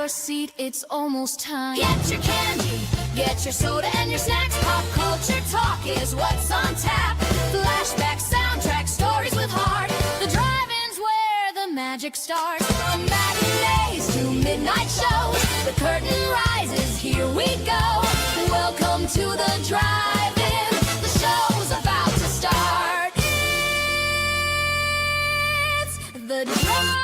your seat, it's almost time. Get your candy, get your soda and your snacks. Pop culture talk is what's on tap. Flashback, soundtrack, stories with heart. The drive-in's where the magic starts. From matinees to midnight shows, the curtain rises, here we go. Welcome to the drive-in, the show's about to start. It's the drive-in.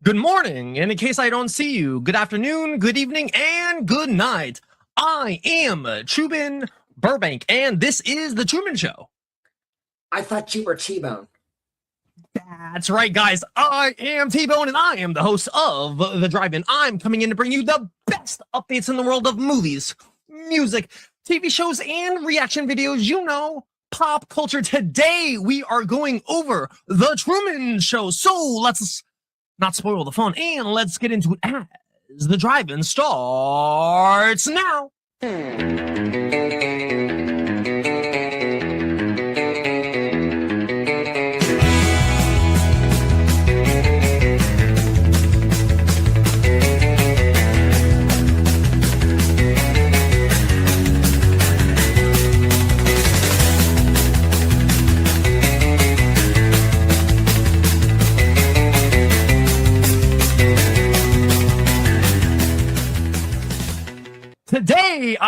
Good morning, and in case I don't see you, good afternoon, good evening, and good night. I am Truman Burbank, and this is The Truman Show. I thought you were T-Bone. That's right, guys. I am T-Bone, and I am the host of The Drive-In. I'm coming in to bring you the best updates in the world of movies, music, TV shows, and reaction videos. You know, pop culture. Today, we are going over The Truman Show. So let's not spoil the fun, and let's get into it as The Drive-In starts now.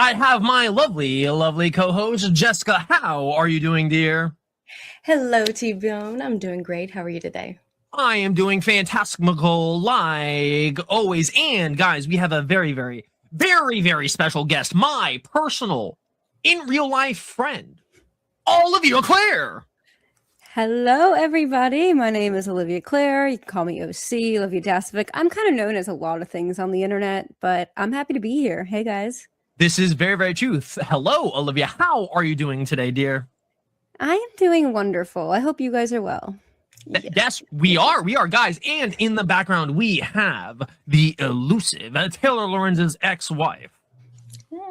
I have my lovely, lovely co-host, Jessica. How are you doing, dear? Hello, TBone. I'm doing great. How are you today? I am doing fantastical, like always. And guys, we have a very, very, very, very special guest. My personal, in real life friend, Olivia Claire. Hello, everybody. My name is Olivia Claire. You can call me OC, Olivia Dasovic. I'm kind of known as a lot of things on the internet, but I'm happy to be here. Hey, guys. This is very, very true. Hello, Olivia. How are you doing today, dear? I am doing wonderful. I hope you guys are well. Yes, we are. We are, guys. And in the background, we have the elusive Taylor Lawrence's ex-wife.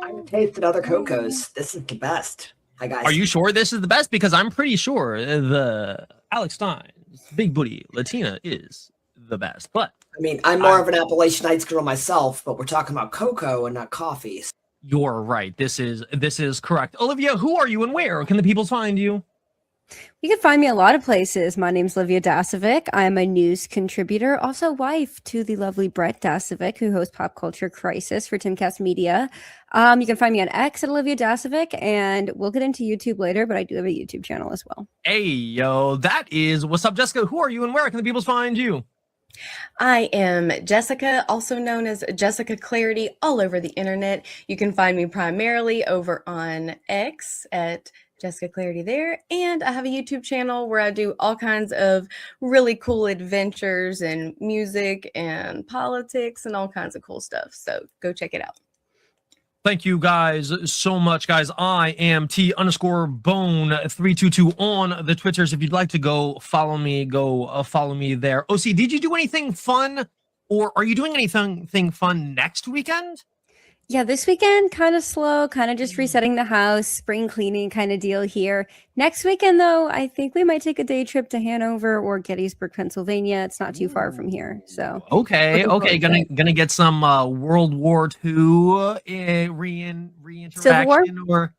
I've tasted other Cocos. This is the best. Hi, guys. Are you sure this is the best? Because I'm pretty sure the Alex Stein's Big Booty Latina is the best. But I mean, I'm more of an Appalachian Nights girl myself, but we're talking about cocoa and not coffees. you're right. This is correct. Olivia, who are you and where can the people find you? You can find me a lot of places. My name's Olivia Dasovic. I am a news contributor, also wife to the lovely Brett Dasovic, who hosts Pop Culture Crisis for Timcast Media. You can find me on X at Olivia Dasovic, and we'll get into YouTube later, but I do have a YouTube channel as well. Hey, yo, that is what's up, Jessica. Who are you and where can the people find you? I am Jessica, also known as Jessica Clarity, all over the internet. You can find me primarily over on X at Jessica Clarity there, and I have a YouTube channel where I do all kinds of really cool adventures and music and politics and all kinds of cool stuff. So go check it out. Thank you guys so much, guys. I am T_Bone322 on the Twitters. If you'd like to go follow me there. OC, did you do anything fun, or are you doing anything fun next weekend? Yeah, this weekend, kind of slow, kind of just resetting the house, spring cleaning kind of deal here. Next weekend, though, I think we might take a day trip to Hanover or Gettysburg, Pennsylvania. It's not too far from here. So Okay, gonna get some World War II Civil War? reinteraction, or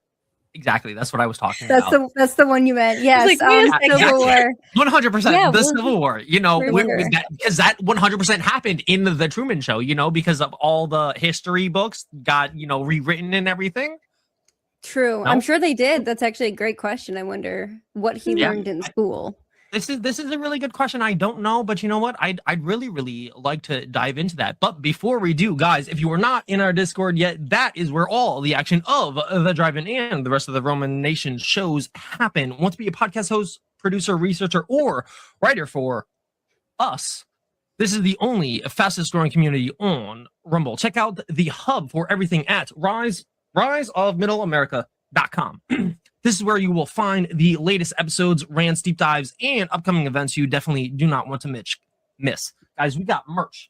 exactly, that's what I was talking about. That's the one you meant. Yes, like, wait a second. Civil War. 100%. Yeah, the we'll- Civil War, you know, for sure. because that 100% happened in the Truman Show, you know, because of all the history books got, you know, rewritten and everything. True. No? I'm sure they did. That's actually a great question. I wonder what he Yeah. learned in school. This is a really good question. I don't know, but you know what? I'd really like to dive into that. But before we do, guys, if you are not in our Discord yet, that is where all the action of the Drive-In and the rest of the Roman Nation shows happen. Want to be a podcast host, producer, researcher, or writer for us? This is the only fastest growing community on Rumble. Check out the hub for everything at riseofmiddleamerica.com. This is where you will find the latest episodes, rants, deep dives, and upcoming events you definitely do not want to miss. Guys, we got merch.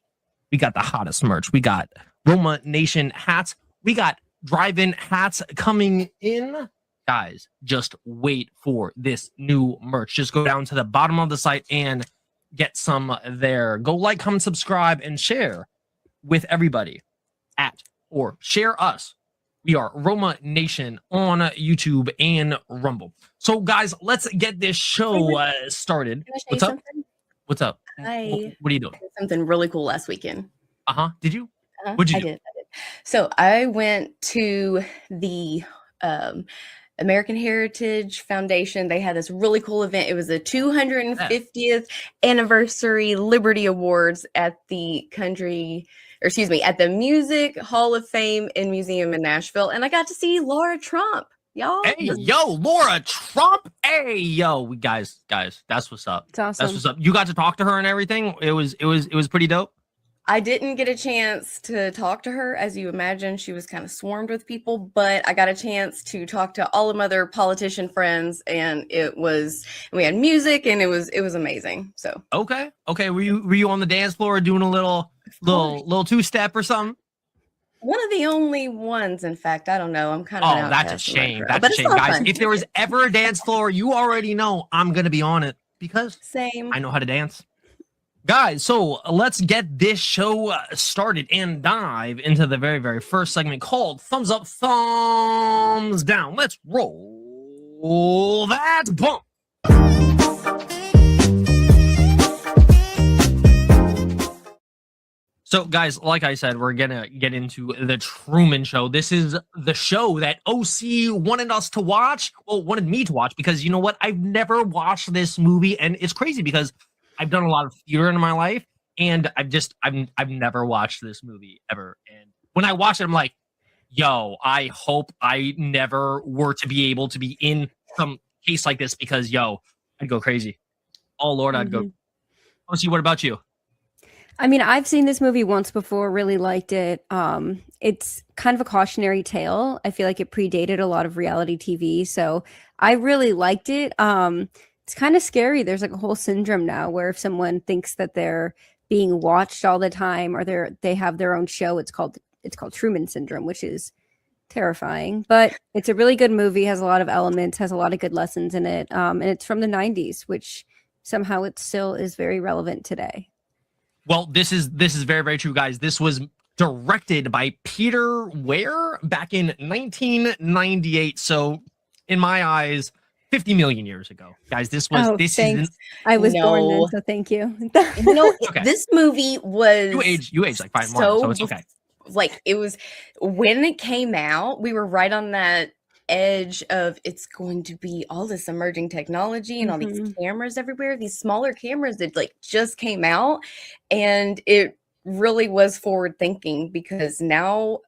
We got the hottest merch. We got Roma Nation hats. We got drive-in hats coming in. Guys, just wait for this new merch. Just go down to the bottom of the site and get some there. Go like, comment, subscribe, and share with everybody or share us. We are Roma Nation on YouTube and Rumble. So, guys, let's get this show started. Can I show What's you up? something? What's up? I What are you doing? did something really cool last weekend. Did you? Uh-huh, What'd you I do? did. So I went to the American Heritage Foundation. They had this really cool event. It was the 250th anniversary Liberty Awards at the at the Music Hall of Fame and Museum in Nashville. And I got to see Laura Trump. Y'all. Hey, yo, Laura Trump. Hey, yo, guys, that's what's up. It's awesome. That's what's up. You got to talk to her and everything. It was pretty dope. I didn't get a chance to talk to her. As you imagine, she was kind of swarmed with people, but I got a chance to talk to all of my other politician friends, and we had music, and it was amazing. So Okay. Were you on the dance floor doing a little two-step or something? one of the only ones, in fact. I don't know. I'm kind of Oh, that's a shame. That's a shame, guys. If there was ever a dance floor, you already know I'm gonna be on it because same. I know how to dance. Guys, so let's get this show started and dive into the very, very first segment called Thumbs Up, Thumbs Down. Let's roll that bump. So, guys, like I said, we're gonna get into the Truman Show. This is the show that OC wanted us to watch. Well, wanted me to watch because you know what? I've never watched this movie, and it's crazy because I've done a lot of theater in my life, and I've never watched this movie ever. And when I watch it, I'm like, yo, I hope I never were to be able to be in some case like this because, yo, I'd go crazy. Oh Lord, I'd go. OC, what about you? I mean, I've seen this movie once before, really liked it. It's kind of a cautionary tale. I feel like it predated a lot of reality TV, so I really liked it. It's kind of scary. There's like a whole syndrome now where if someone thinks that they're being watched all the time or they have their own show, it's called Truman syndrome, which is terrifying. But it's a really good movie, has a lot of elements, has a lot of good lessons in it, and it's from the 90s, which somehow it still is very relevant today. Well, this is very, very true, guys. This was directed by Peter Weir back in 1998. So, in my eyes, 50 million years ago, guys. This Thanks. is. I was born then, so thank you. You know, Okay. this movie was You age like 5 months, so it's okay. Like it was when it came out, we were right on that edge of it's going to be all this emerging technology and all these cameras everywhere, these smaller cameras that like just came out, and it really was forward thinking because now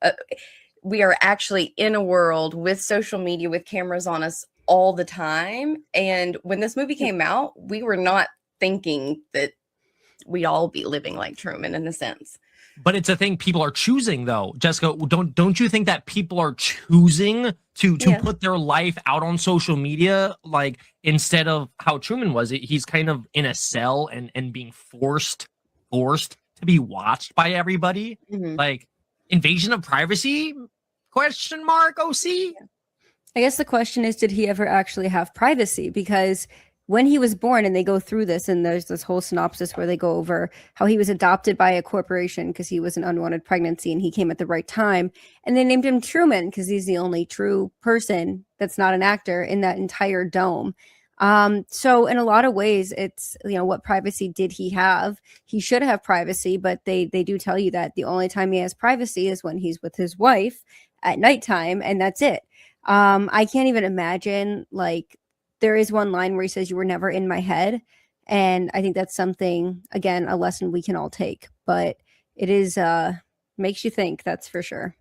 we are actually in a world with social media with cameras on us all the time. And when this movie came out, we were not thinking that we'd all be living like Truman in a sense. But it's a thing people are choosing, though. Jessica, don't you think that people are choosing to put their life out on social media, like instead of how Truman was? He's kind of in a cell and being forced to be watched by everybody. Like invasion of privacy? Question mark, OC? I guess the question is, did he ever actually have privacy? Because when he was born, and they go through this, and there's this whole synopsis where they go over how he was adopted by a corporation because he was an unwanted pregnancy and he came at the right time. And they named him Truman because he's the only true person that's not an actor in that entire dome. So in a lot of ways, it's, you know, what privacy did he have? He should have privacy, but they do tell you that the only time he has privacy is when he's with his wife at nighttime, and that's it. I can't even imagine, like, there is one line where he says, "You were never in my head." And I think that's something, again, a lesson we can all take, but it is, makes you think, that's for sure.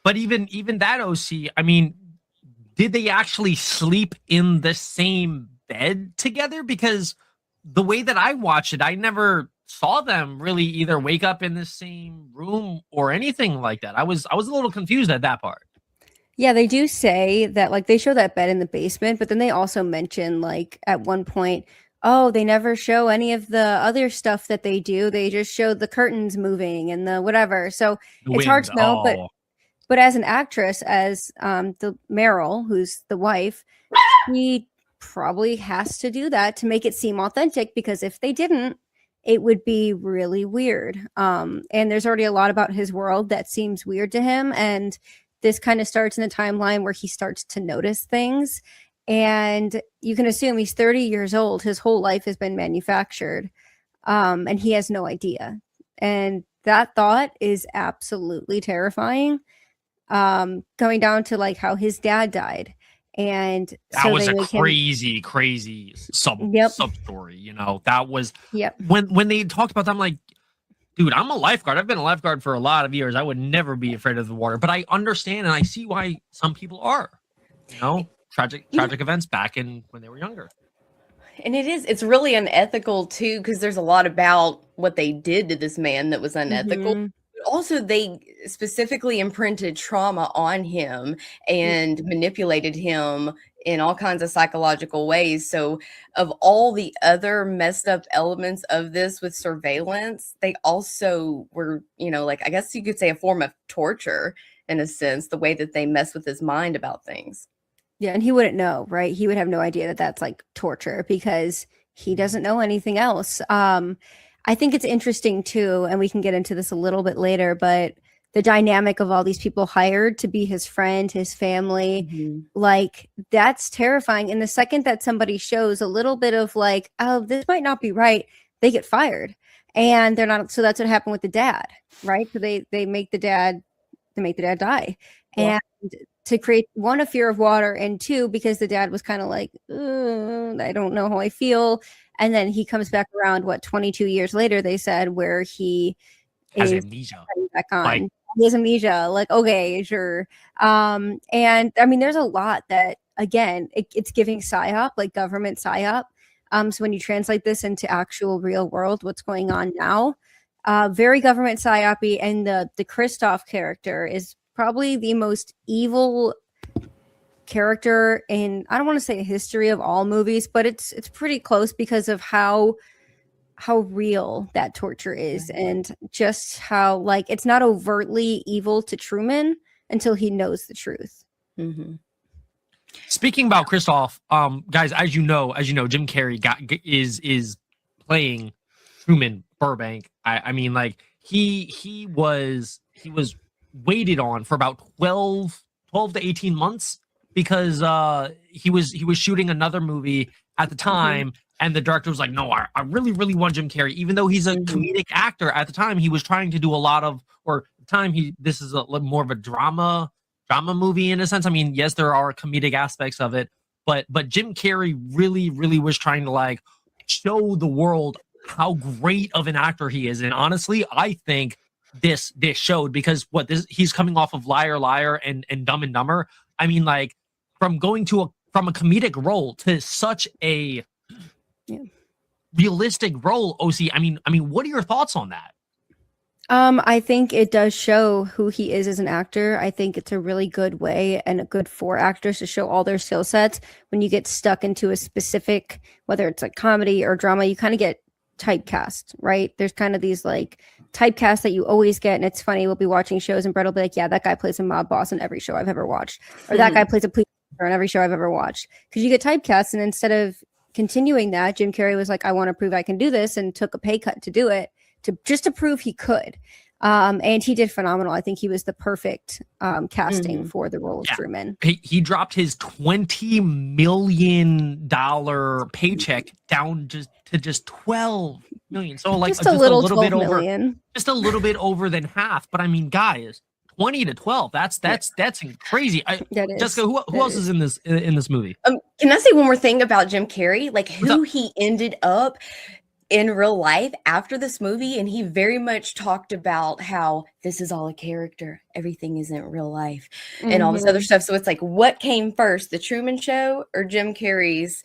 But even that, OC, I mean, did they actually sleep in the same bed together? Because the way that I watched it, I never saw them really either wake up in the same room or anything like that. I was a little confused at that part. Yeah, they do say that, like, they show that bed in the basement, but then they also mention, like, at one point, oh, they never show any of the other stuff that they do. They just show the curtains moving and the whatever. So it's hard to know, but as an actress, as the Meryl, who's the wife, she probably has to do that to make it seem authentic, because if they didn't, it would be really weird. And there's already a lot about his world that seems weird to him, and this kind of starts in the timeline where he starts to notice things. And you can assume he's 30 years old. His whole life has been manufactured. And he has no idea. And that thought is absolutely terrifying. Going down to, like, how his dad died. And that so was a crazy sub story. You know, that was when they talked about that, I'm like, dude, I'm a lifeguard. I've been a lifeguard for a lot of years. I would never be afraid of the water, but I understand and I see why some people are. You know, tragic events back in when they were younger. And it's really unethical too, because there's a lot about what they did to this man that was unethical. But also, they specifically imprinted trauma on him and manipulated him in all kinds of psychological ways. So of all the other messed up elements of this with surveillance, they also were, you know, like, I guess you could say a form of torture in a sense, the way that they mess with his mind about things. Yeah, and he wouldn't know, right? He would have no idea that that's like torture because he doesn't know anything else. I think it's interesting too, and we can get into this a little bit later, but the dynamic of all these people hired to be his friend, his family, like, that's terrifying. And the second that somebody shows a little bit of, like, oh, this might not be right, they get fired, and they're not. So that's what happened with the dad, right? So they make the dad die, Yeah. and to create one, a fear of water, and two, because the dad was kind of like, I don't know how I feel, and then he comes back around. What, 22 years later? They said where he Has is amnesia. back on. Like- He has amnesia. Like, okay, sure. And I mean, there's a lot that, again, it's giving psyop, like government psyop. So when you translate this into actual real world, what's going on now, very government psyopy. And the Christoph character is probably the most evil character in, I don't want to say a history of all movies, but it's pretty close because of how real that torture is, and just how, like, it's not overtly evil to Truman until he knows the truth. Mm-hmm. Speaking about Christoph, guys, as you know, Jim Carrey is playing Truman Burbank. I mean, like, he was waited on for about 12 to 18 months because he was shooting another movie at the time. And the director was like, no, I really, really want Jim Carrey. Even though he's a comedic actor, at the time he was trying to do a lot of, or at the time this is more of a drama movie in a sense. I mean, yes, there are comedic aspects of it, but Jim Carrey really, really was trying to, like, show the world how great of an actor he is. And honestly, I think this showed, because he's coming off of Liar Liar and Dumb and Dumber. I mean, like, from going from a comedic role to such a realistic role, OC. I mean, what are your thoughts on that? I think it does show who he is as an actor. I think it's a really good way and a good for actors to show all their skill sets. When you get stuck into a specific, whether it's like comedy or drama, you kind of get typecast, right? There's kind of these like typecasts that you always get. And it's funny, we'll be watching shows and Brett will be like, yeah, that guy plays a mob boss in every show I've ever watched. Or that guy plays a police officer in every show I've ever watched. Because you get typecast, and instead of continuing that, Jim Carrey was like, I want to prove I can do this, and took a pay cut to do it, to prove he could. And he did phenomenal. I think he was the perfect casting for the role of Truman. He dropped his $20 million paycheck down to 12 million. So, like, just a little bit over, just a little bit over than half. But I mean, guys, 20 to 12. That's crazy. Jessica, who else is in this movie? Can I say one more thing about Jim Carrey? Like, who he ended up in real life after this movie, and he very much talked about how this is all a character, everything isn't real life, and all this other stuff. So it's like, what came first, the Truman Show or Jim Carrey's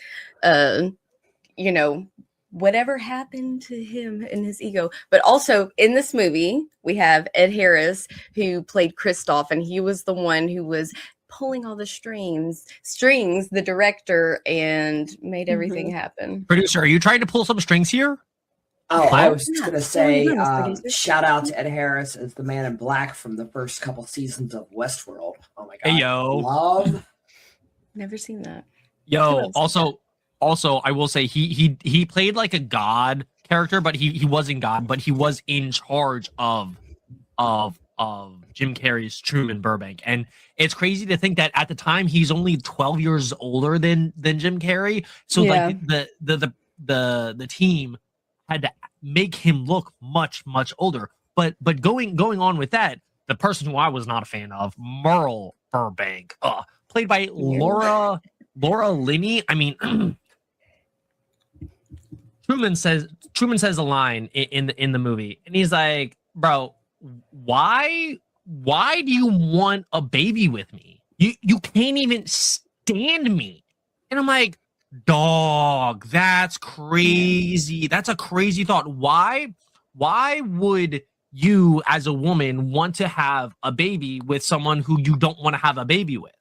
whatever happened to him and his ego? But also in this movie we have Ed Harris, who played Christoph, and he was the one who was pulling all the strings, the director, and made everything happen. Producer, are you trying to pull some strings here? Oh, I was just going to say, shout out to Ed Harris as the Man in Black from the first couple seasons of Westworld. Oh my God. Hey, yo. Love. Never seen that. Yo, also, I will say he played like a god character, but he wasn't God, but he was in charge of Jim Carrey's Truman Burbank. And it's crazy to think that at the time he's only 12 years older than Jim Carrey. So like the team had to make him look much, much older. But going on with that, the person who I was not a fan of, Merle Burbank, played by Laura Linney. I mean, Truman says a line in the movie, and he's like, bro, why do you want a baby with me? You can't even stand me. And I'm like, dog, that's crazy. That's a crazy thought. Why would you as a woman want to have a baby with someone who you don't want to have a baby with?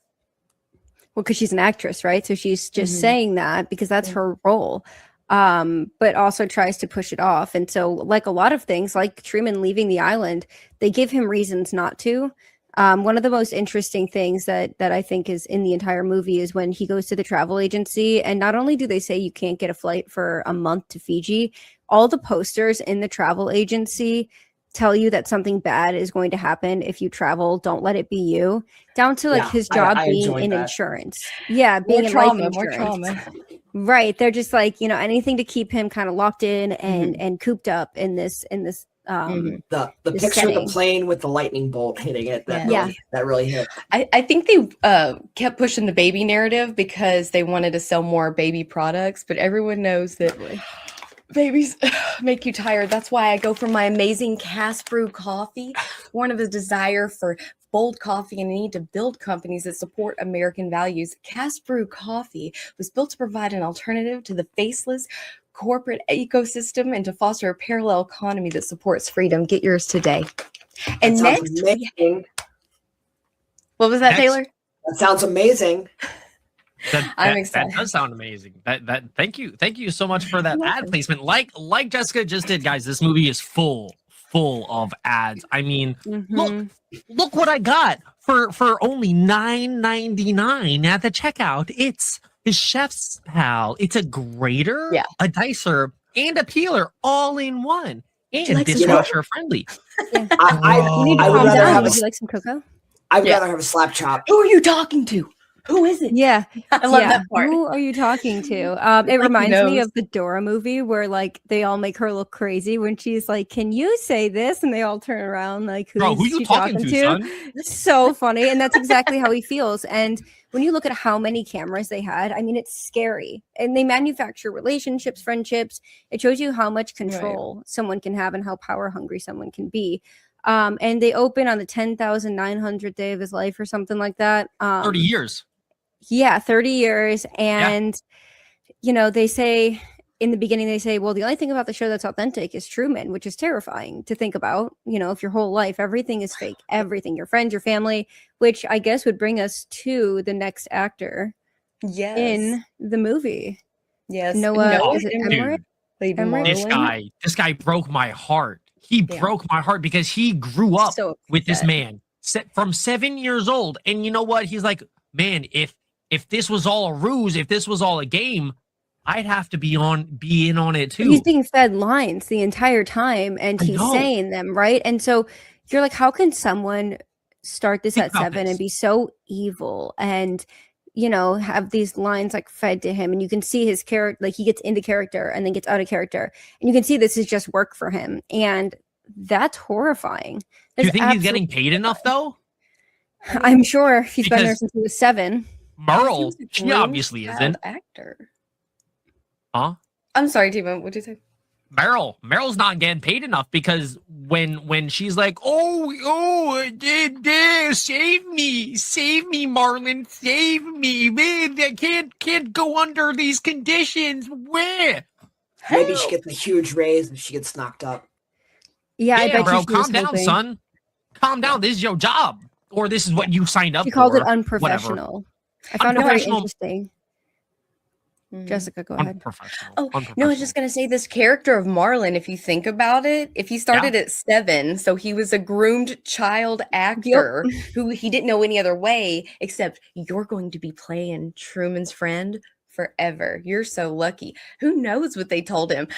Well, because she's an actress, right? So she's just saying that because that's her role. But also tries to push it off. And so, like a lot of things, like Truman leaving the island, they give him reasons not to. One of the most interesting things that I think is in the entire movie is when he goes to the travel agency, and not only do they say you can't get a flight for a month to Fiji, all the posters in the travel agency tell you that something bad is going to happen if you travel. Don't let it be you. Down to like Yeah, his job I being enjoyed in that. insurance. Yeah, More being in life trauma, more insurance. trauma. Right. They're just like, anything to keep him kind of locked in and Mm-hmm. and cooped up in this Mhm. The the picture of the setting. plane with the lightning bolt hitting it, that Yeah. really hit. I think they kept pushing the baby narrative because they wanted to sell more baby products, but everyone knows that babies make you tired. That's why I go for my amazing Cass Brew coffee, born of a desire for bold coffee and a need to build companies that support American values. Cass Brew coffee was built to provide an alternative to the faceless corporate ecosystem and to foster a parallel economy that supports freedom. Get yours today. And That sounds next, amazing. what was that, Next. Taylor? That sounds amazing. I'm excited. That does sound amazing. Thank you so much for that You're ad welcome. placement. Like Jessica just did, guys. This movie is full of ads. I mean, Mhm. look what I got for only $9.99 at the checkout. It's his chef's pal. It's a grater, Yeah. a dicer, and a peeler all in one, and like some dishwasher friendly. Yeah. I You need to I would calm rather down. have Would a you like some cocoa? I would Yeah. rather have a slap chop. Who are you talking to? Who is it? Yeah. I love Yeah. that part. Who are you talking to? It he reminds me knows. of the Dora movie where like they all make her look crazy when she's like, "Can you say this?" And they all turn around like, Bro, who "Who's you she talking to, son? It's so funny, and that's exactly how he feels. And when you look at how many cameras they had, I mean, it's scary. And they manufacture relationships, friendships. It shows you how much control someone can have and how power hungry someone can be. And they open on the 10,900th day of his life or something like that. 30 years. Yeah, 30 years. And, they say in the beginning, they say, well, the only thing about the show that's authentic is Truman, which is terrifying to think about. If your whole life, everything is fake, everything, your friends, your family, which I guess would bring us to the next actor Yes. in the movie. Yes. Noah, is it Emmerich? Emmerich? Lady Emmerich? Marlin. This guy broke my heart. He Yeah. broke my heart because he grew up So with this upset. man from 7 years old. And you know what? He's like, man, if this was all a ruse, if this was all a game, I'd have to be in on it too. He's being fed lines the entire time and I he's know. saying them, right? And so you're like, how can someone start this Think at about 7 this. and be so evil and have these lines like fed to him, and you can see his character, like he gets into character and then gets out of character, and you can see this is just work for him, and that's horrifying. Do you That's think he's getting absolutely paid enough though? I'm sure he's been there Because- since he was 7. Merle, He was a she groomed obviously child isn't. actor. Huh? I'm sorry, TBone. What'd you say? Meryl's not getting paid enough because when she's like, save me, Marlon, save me, man, I can't go under these conditions. Where? Maybe she gets a huge raise if she gets knocked up. Yeah, I bet bro, you she was calm down, hoping. son. Calm down. This is your job, or this is what you signed up She for. called it Whatever. unprofessional. I found it very Unprofessional. interesting. Mhm. Jessica, go ahead. Unprofessional. Oh, no, I was Unprofessional. just going to say this character of Marlon, if you think about it, if he started at 7, so he was a groomed child actor who he didn't know any other way except you're going to be playing Truman's friend forever. You're so lucky. Who knows what they told him?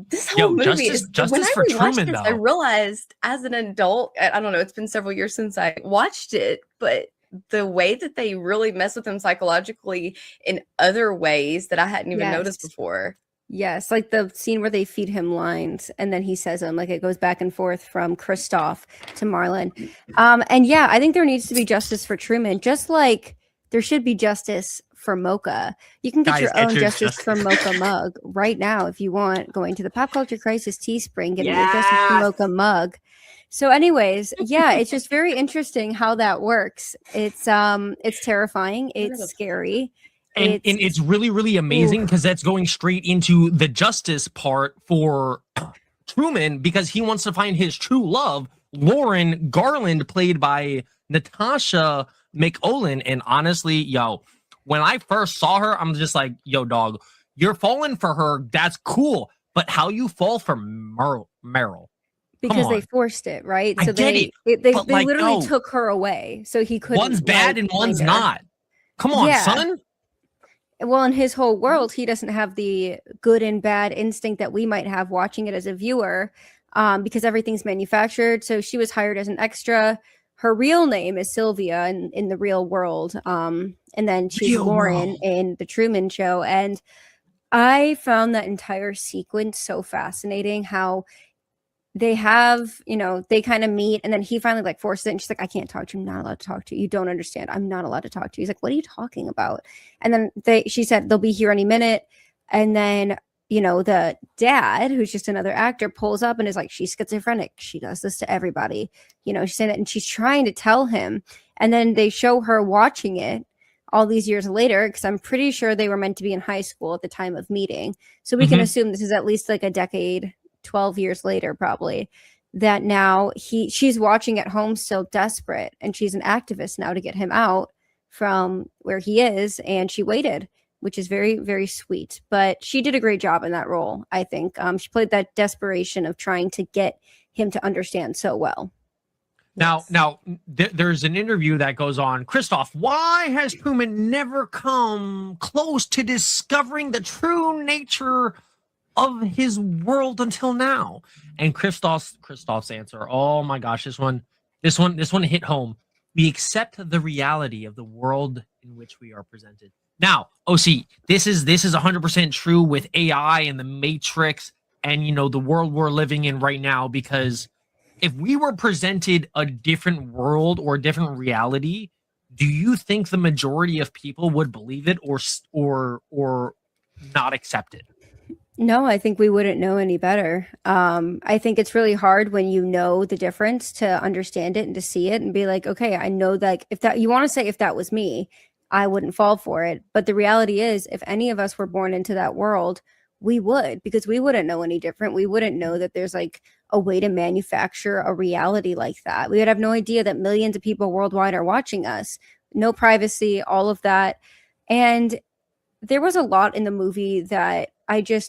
This whole movie justice- is justice when I for rewatched Truman, this, I though. realized as an adult, I don't know, it's been several years since I watched it, but the way that they really mess with him psychologically in other ways that I hadn't even noticed Yes. before. Yes, like the scene where they feed him lines and then he says them, like it goes back and forth from Kristoff to Marlon. And yeah, I think there needs to be justice for Truman, just like there should be justice for Mocha. You can get Guys, your get own your justice for Mocha mug right now if you want, going to the Pop Culture Crisis Teespring, getting your justice for Yes. Mocha mug. So anyways, yeah, it's just very interesting how that works. It's terrifying, it's scary. And it's really, really amazing because that's going straight into the justice part for Truman because he wants to find his true love, Lauren Garland, played by Natasha McOlin. And honestly, when I first saw her, I'm just like, yo, dog, you're falling for her. That's cool. But how you fall for Meryl? Because Come they on. forced it, right? I So get they but, like, literally no. took her away, so he couldn't. One's bad like, and one's find her. not. Come on, Yeah. son. Well, in his whole world, he doesn't have the good and bad instinct that we might have watching it as a viewer. because everything's manufactured. So she was hired as an extra. Her real name is Sylvia in the real world. And then she's Real Lauren world. in the Truman Show. And I found that entire sequence so fascinating, how they have, they kind of meet, and then he finally like forces it, and she's like, I can't talk to you. I'm not allowed to talk to you. You don't understand. I'm not allowed to talk to you. He's like, what are you talking about? And then she said, they'll be here any minute. And then, the dad, who's just another actor, pulls up and is like, she's schizophrenic. She does this to everybody. She's saying that, and she's trying to tell him. And then they show her watching it all these years later, because I'm pretty sure they were meant to be in high school at the time of meeting. So we can assume this is at least like a decade, 12 years later, probably, that now she's watching at home, still desperate, and she's an activist now to get him out from where he is, and she waited, which is very, very sweet. But she did a great job in that role, I think. She played that desperation of trying to get him to understand so well. Now, there's an interview that goes on. Christoph, why has Truman never come close to discovering the true nature of his world until now? And Christoph's answer, oh my gosh, this one hit home. We accept the reality of the world in which we are presented. Now, OC, this is 100% true with AI and the Matrix and the world we're living in right now, because if we were presented a different world or a different reality, do you think the majority of people would believe it or not accept it? No, I think we wouldn't know any better. I think it's really hard when you know the difference to understand it and to see it and be like, okay, I know that if that was me, I wouldn't fall for it. But the reality is, if any of us were born into that world, we would, because we wouldn't know any different. We wouldn't know that there's like a way to manufacture a reality like that. We would have no idea that millions of people worldwide are watching us. No privacy, all of that. And there was a lot in the movie that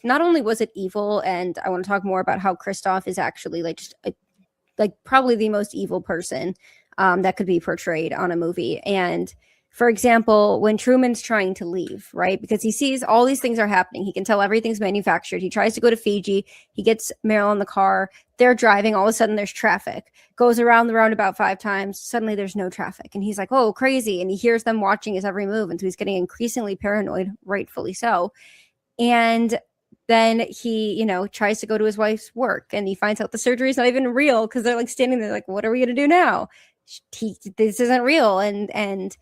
not only was it evil, and I want to talk more about how Christoph is actually probably the most evil person that could be portrayed on a movie. And for example, when Truman's trying to leave, right? Because he sees all these things are happening. He can tell everything's manufactured. He tries to go to Fiji. He gets Meryl in the car. They're driving. All of a sudden there's traffic. Goes around the roundabout 5 times. Suddenly there's no traffic. And he's like, oh, crazy. And he hears them watching his every move. And so he's getting increasingly paranoid, rightfully so. And then he, tries to go to his wife's work, and he finds out the surgery is not even real, because they're like standing there like, what are we going to do now? This isn't real. And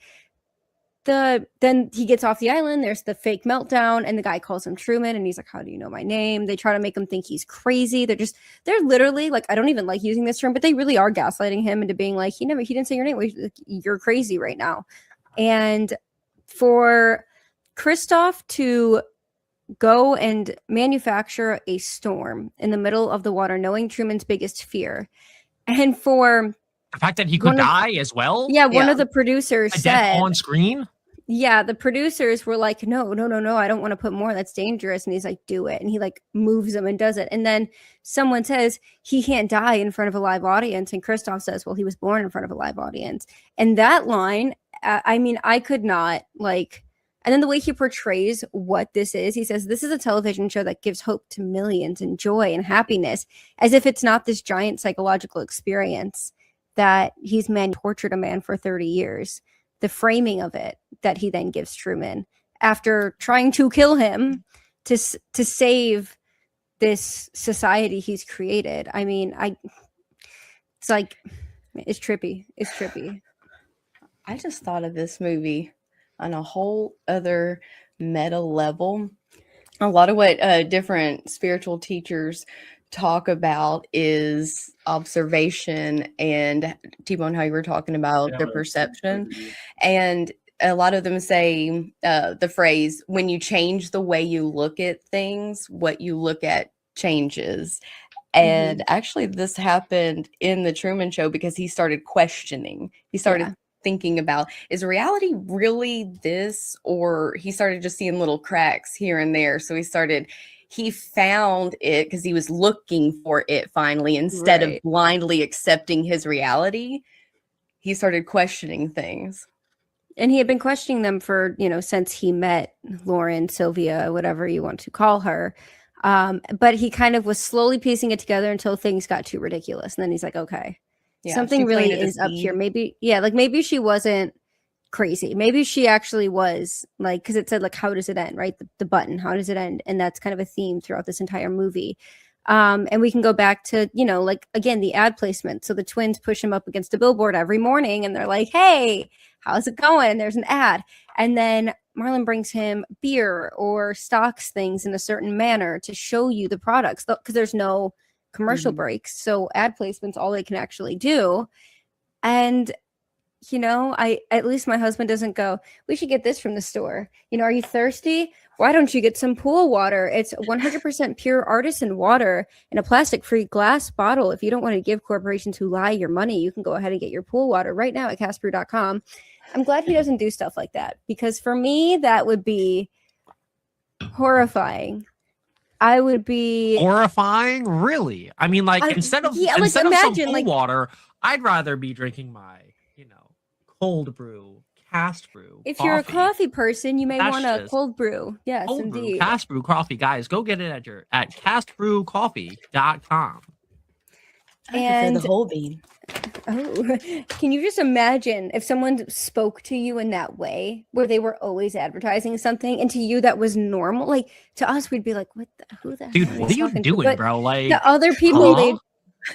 then he gets off the island. There's the fake meltdown, and the guy calls him Truman, and he's like, how do you know my name? They try to make him think he's crazy. They're literally like, I don't even like using this term, but they really are gaslighting him into being like, he didn't say your name. You're crazy right now. And for Christoph to go and manufacture a storm in the middle of the water, knowing Truman's biggest fear, and for the fact that he could die as well. Yeah, one of the producers said on screen. Yeah, the producers were like, no, I don't want to put more. That's dangerous. And he's like, do it. And he like moves them and does it. And then someone says he can't die in front of a live audience. And Christoph says, well, he was born in front of a live audience. And that line, I could not like. And then the way he portrays what this is, he says, this is a television show that gives hope to millions and joy and happiness, as if it's not this giant psychological experience that he's tortured a man for 30 years. The framing of it that he then gives Truman after trying to kill him to save this society he's created. It's trippy. It's trippy. I just thought of this movie on a whole other meta level. A lot of what different spiritual teachers talk about is observation, and TBone, how you were talking about the perception. And a lot of them say the phrase, when you change the way you look at things, what you look at changes. And actually this happened in the Truman Show, because he started questioning. He started thinking about, is reality really this? Or he started just seeing little cracks here and there. So he found it because he was looking for it finally, instead of blindly accepting his reality. He started questioning things. And he had been questioning them for, since he met Lauren, Sylvia, whatever you want to call her. But he kind of was slowly piecing it together until things got too ridiculous. And then he's like, okay, something she really planted a is up here. seed. Maybe, like maybe she wasn't crazy. Maybe she actually was like, because it said like, how does it end, right? The button, how does it end? And that's kind of a theme throughout this entire movie. And we can go back to, like, again, the ad placement. So the twins push him up against a billboard every morning and they're like, hey, how's it going? There's an ad. And then Marlon brings him beer or stocks things in a certain manner to show you the products, because there's no commercial breaks. So ad placement's all they can actually do. And at least my husband doesn't go, we should get this from the store. Are you thirsty? Why don't you get some pool water? It's 100% pure artisan water in a plastic-free glass bottle. If you don't want to give corporations who lie your money, you can go ahead and get your pool water right now at castbrew.com. I'm glad he doesn't do stuff like that, because for me, that would be horrifying. I would be horrifying, really. I mean, like, instead of some pool water, I'd rather be drinking my cold brew, cast brew. If coffee. you're a coffee person, you may That's want a just cold brew. Yes, cold indeed. Brew, cast brew coffee, guys. Go get it at castbrewcoffee.com. And the whole bean. Oh, can you just imagine if someone spoke to you in that way, where they were always advertising something, and to you that was normal? Like, to us, we'd be like, who the dude, hell what are you doing, bro? Like, to other people,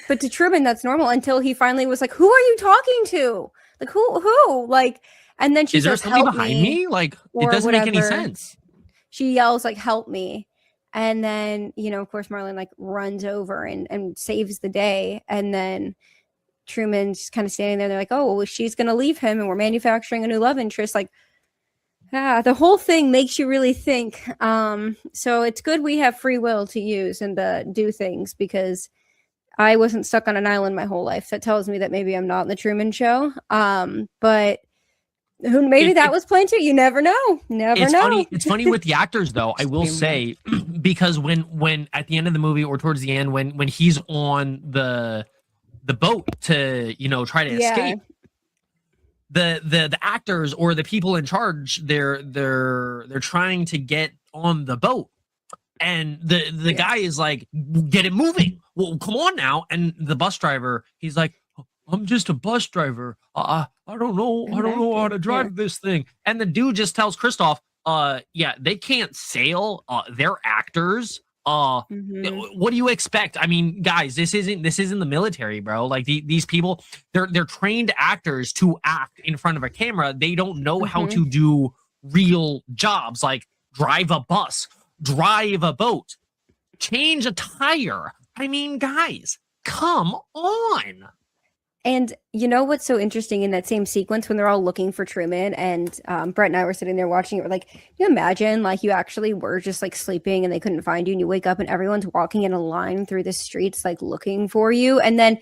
but to Truman, that's normal, until he finally was like, who are you talking to? Like, who? Like, and then she is there says, somebody help behind me? Like, it doesn't make any sense. She yells, like, help me. And then, of course, Marlon like runs over and saves the day. And then Truman's just kind of standing there. They're like, oh, well, she's going to leave him and we're manufacturing a new love interest. Like, the whole thing makes you really think. So it's good we have free will to use and do things, because I wasn't stuck on an island my whole life. That tells me that maybe I'm not in the Truman Show. But maybe that was planned too. You never know. Never know. It's funny with the actors, though. I will say, because when at the end of the movie or towards the end, when he's on the boat to try to escape, the actors or the people in charge, they're trying to get on the boat. And the guy is like, get it moving. Well, come on now. And the bus driver, he's like, I'm just a bus driver. I don't know. I don't know how to drive this thing. And the dude just tells Christoph, they can't sail. They're actors. What do you expect? I mean, guys, this isn't the military, bro. Like these people, they're trained actors to act in front of a camera. They don't know how to do real jobs, like drive a bus, drive a boat, change a tire. I mean, guys, come on. And what's so interesting in that same sequence when they're all looking for Truman, and Brett and I were sitting there watching it, we're like, you imagine like you actually were just like sleeping and they couldn't find you, and you wake up and everyone's walking in a line through the streets like looking for you. And then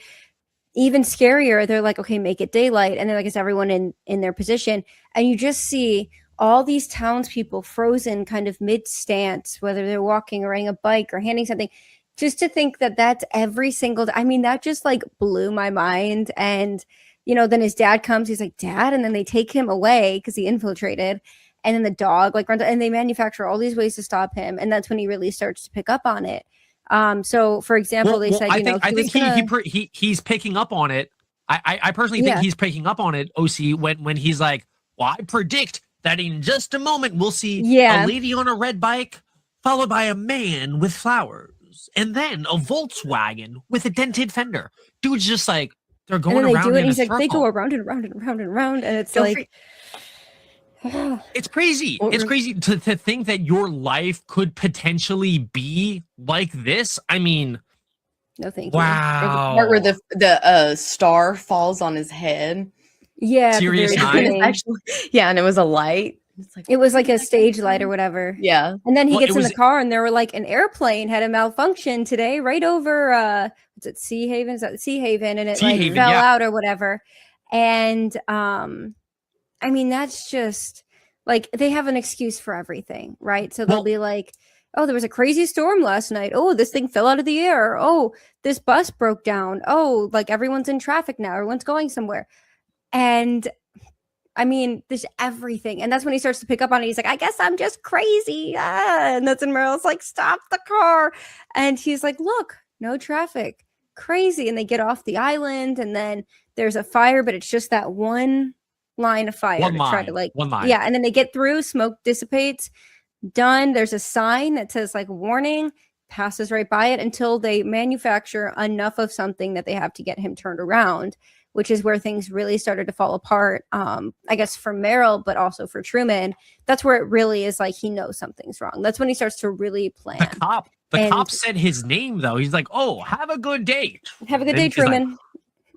even scarier, they're like, okay, make it daylight. And then like, is everyone in their position? And you just see all these townspeople frozen kind of mid-stance, whether they're walking or riding a bike or handing something. Just to think that that's every single, that just like blew my mind. And, then his dad comes, he's like, Dad. And then they take him away because he infiltrated. And then the dog like runs, and they manufacture all these ways to stop him. And that's when he really starts to pick up on it. So for example, they said, he's picking up on it. I personally think he's picking up on it, OC, when he's like, well, I predict that in just a moment, we'll see a lady on a red bike followed by a man with flowers. And then a Volkswagen with a dented fender. Dude's just like, they're going around in a circle. They go around and around and around and around. And it's like, it's crazy. It's crazy to think that your life could potentially be like this. I mean, no, thank you. Wow. The part where the star falls on his head. Yeah. Serious time? Actually, and it was a light. It was like a stage light or whatever. Yeah. And then he gets in the car and they were like, an airplane had a malfunction today right over what's it, Sea Haven? Is that Sea Haven? And it fell out or whatever. And that's just like, they have an excuse for everything, right? So they'll be like, oh, there was a crazy storm last night. Oh, this thing fell out of the air. Oh, this bus broke down. Oh, like everyone's in traffic now. Everyone's going somewhere. And I mean, there's everything. And that's when he starts to pick up on it. He's like, I guess I'm just crazy. And that's when Meryl's like, stop the car. And he's like, look, no traffic. Crazy. And they get off the island, and then there's a fire, but it's just that one line of fire One to line, try to like, one line. yeah. And then they get through, smoke dissipates, done. There's a sign that says like warning, passes right by it until they manufacture enough of something that they have to get him turned around, which is where things really started to fall apart. I guess for Meryl, but also for Truman. That's where it really is like he knows something's wrong. That's when he starts to really plan. The cop said his name though. He's like, "Oh, have a good day. Have a good day, Truman."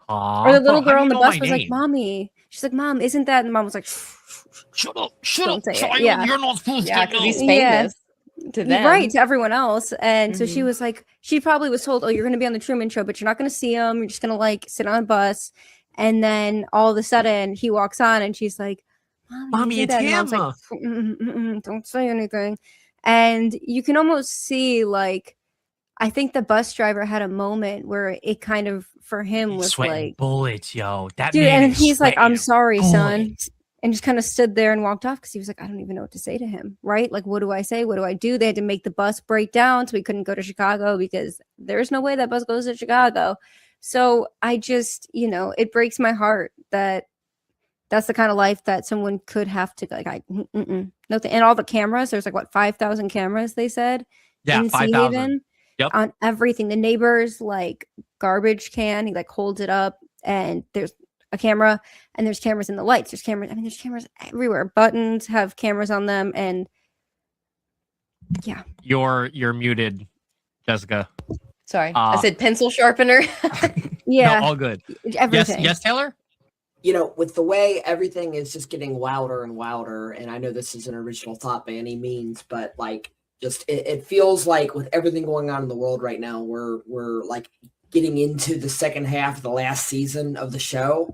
Like, or the little girl on the bus was name? like, "Mommy." She's like, "Mom, isn't that?" And the mom was like, "Shut up, shut Don't up, say it. child. Yeah. You're not supposed Yeah, to because know." he's Yeah. famous to them. Right, to everyone else. And so she Mhm. was like, she probably was told, "Oh, you're going to be on the Truman Show, but you're not going to see him. You're just going to like sit on a bus." And then all of a sudden he walks on and she's like, Mommy, you it's did that." And Mom's him. like, don't say anything. And you can almost see like, I think the bus driver had a moment where it kind of for him He's was sweating like, bullets, yo. That dude, man and is he's like, "I'm sweating sorry, son," bullets. and just kind of stood there and walked off because he was like, "I don't even know what to say to him." Right? Like, what do I say? What do I do? They had to make the bus break down, so we couldn't go to Chicago because there's no way that bus goes to Chicago. So I just, it breaks my heart that that's the kind of life that someone could have to like. Nothing. And all the cameras, there's like what 5,000 cameras they said Yeah, in Sea 5,000. Haven. Yep. On everything. The neighbors like garbage can, he like holds it up and there's a camera and there's cameras in the lights. There's cameras. I mean, there's cameras everywhere. Buttons have cameras on them. And yeah. You're muted, Jessica. Sorry, I said pencil sharpener. Yeah. No, all good. Everything. Yes, Taylor? With the way everything is just getting louder and louder, and I know this is an original thought by any means, but like just it feels like with everything going on in the world right now, we're like getting into the second half of the last season of the show.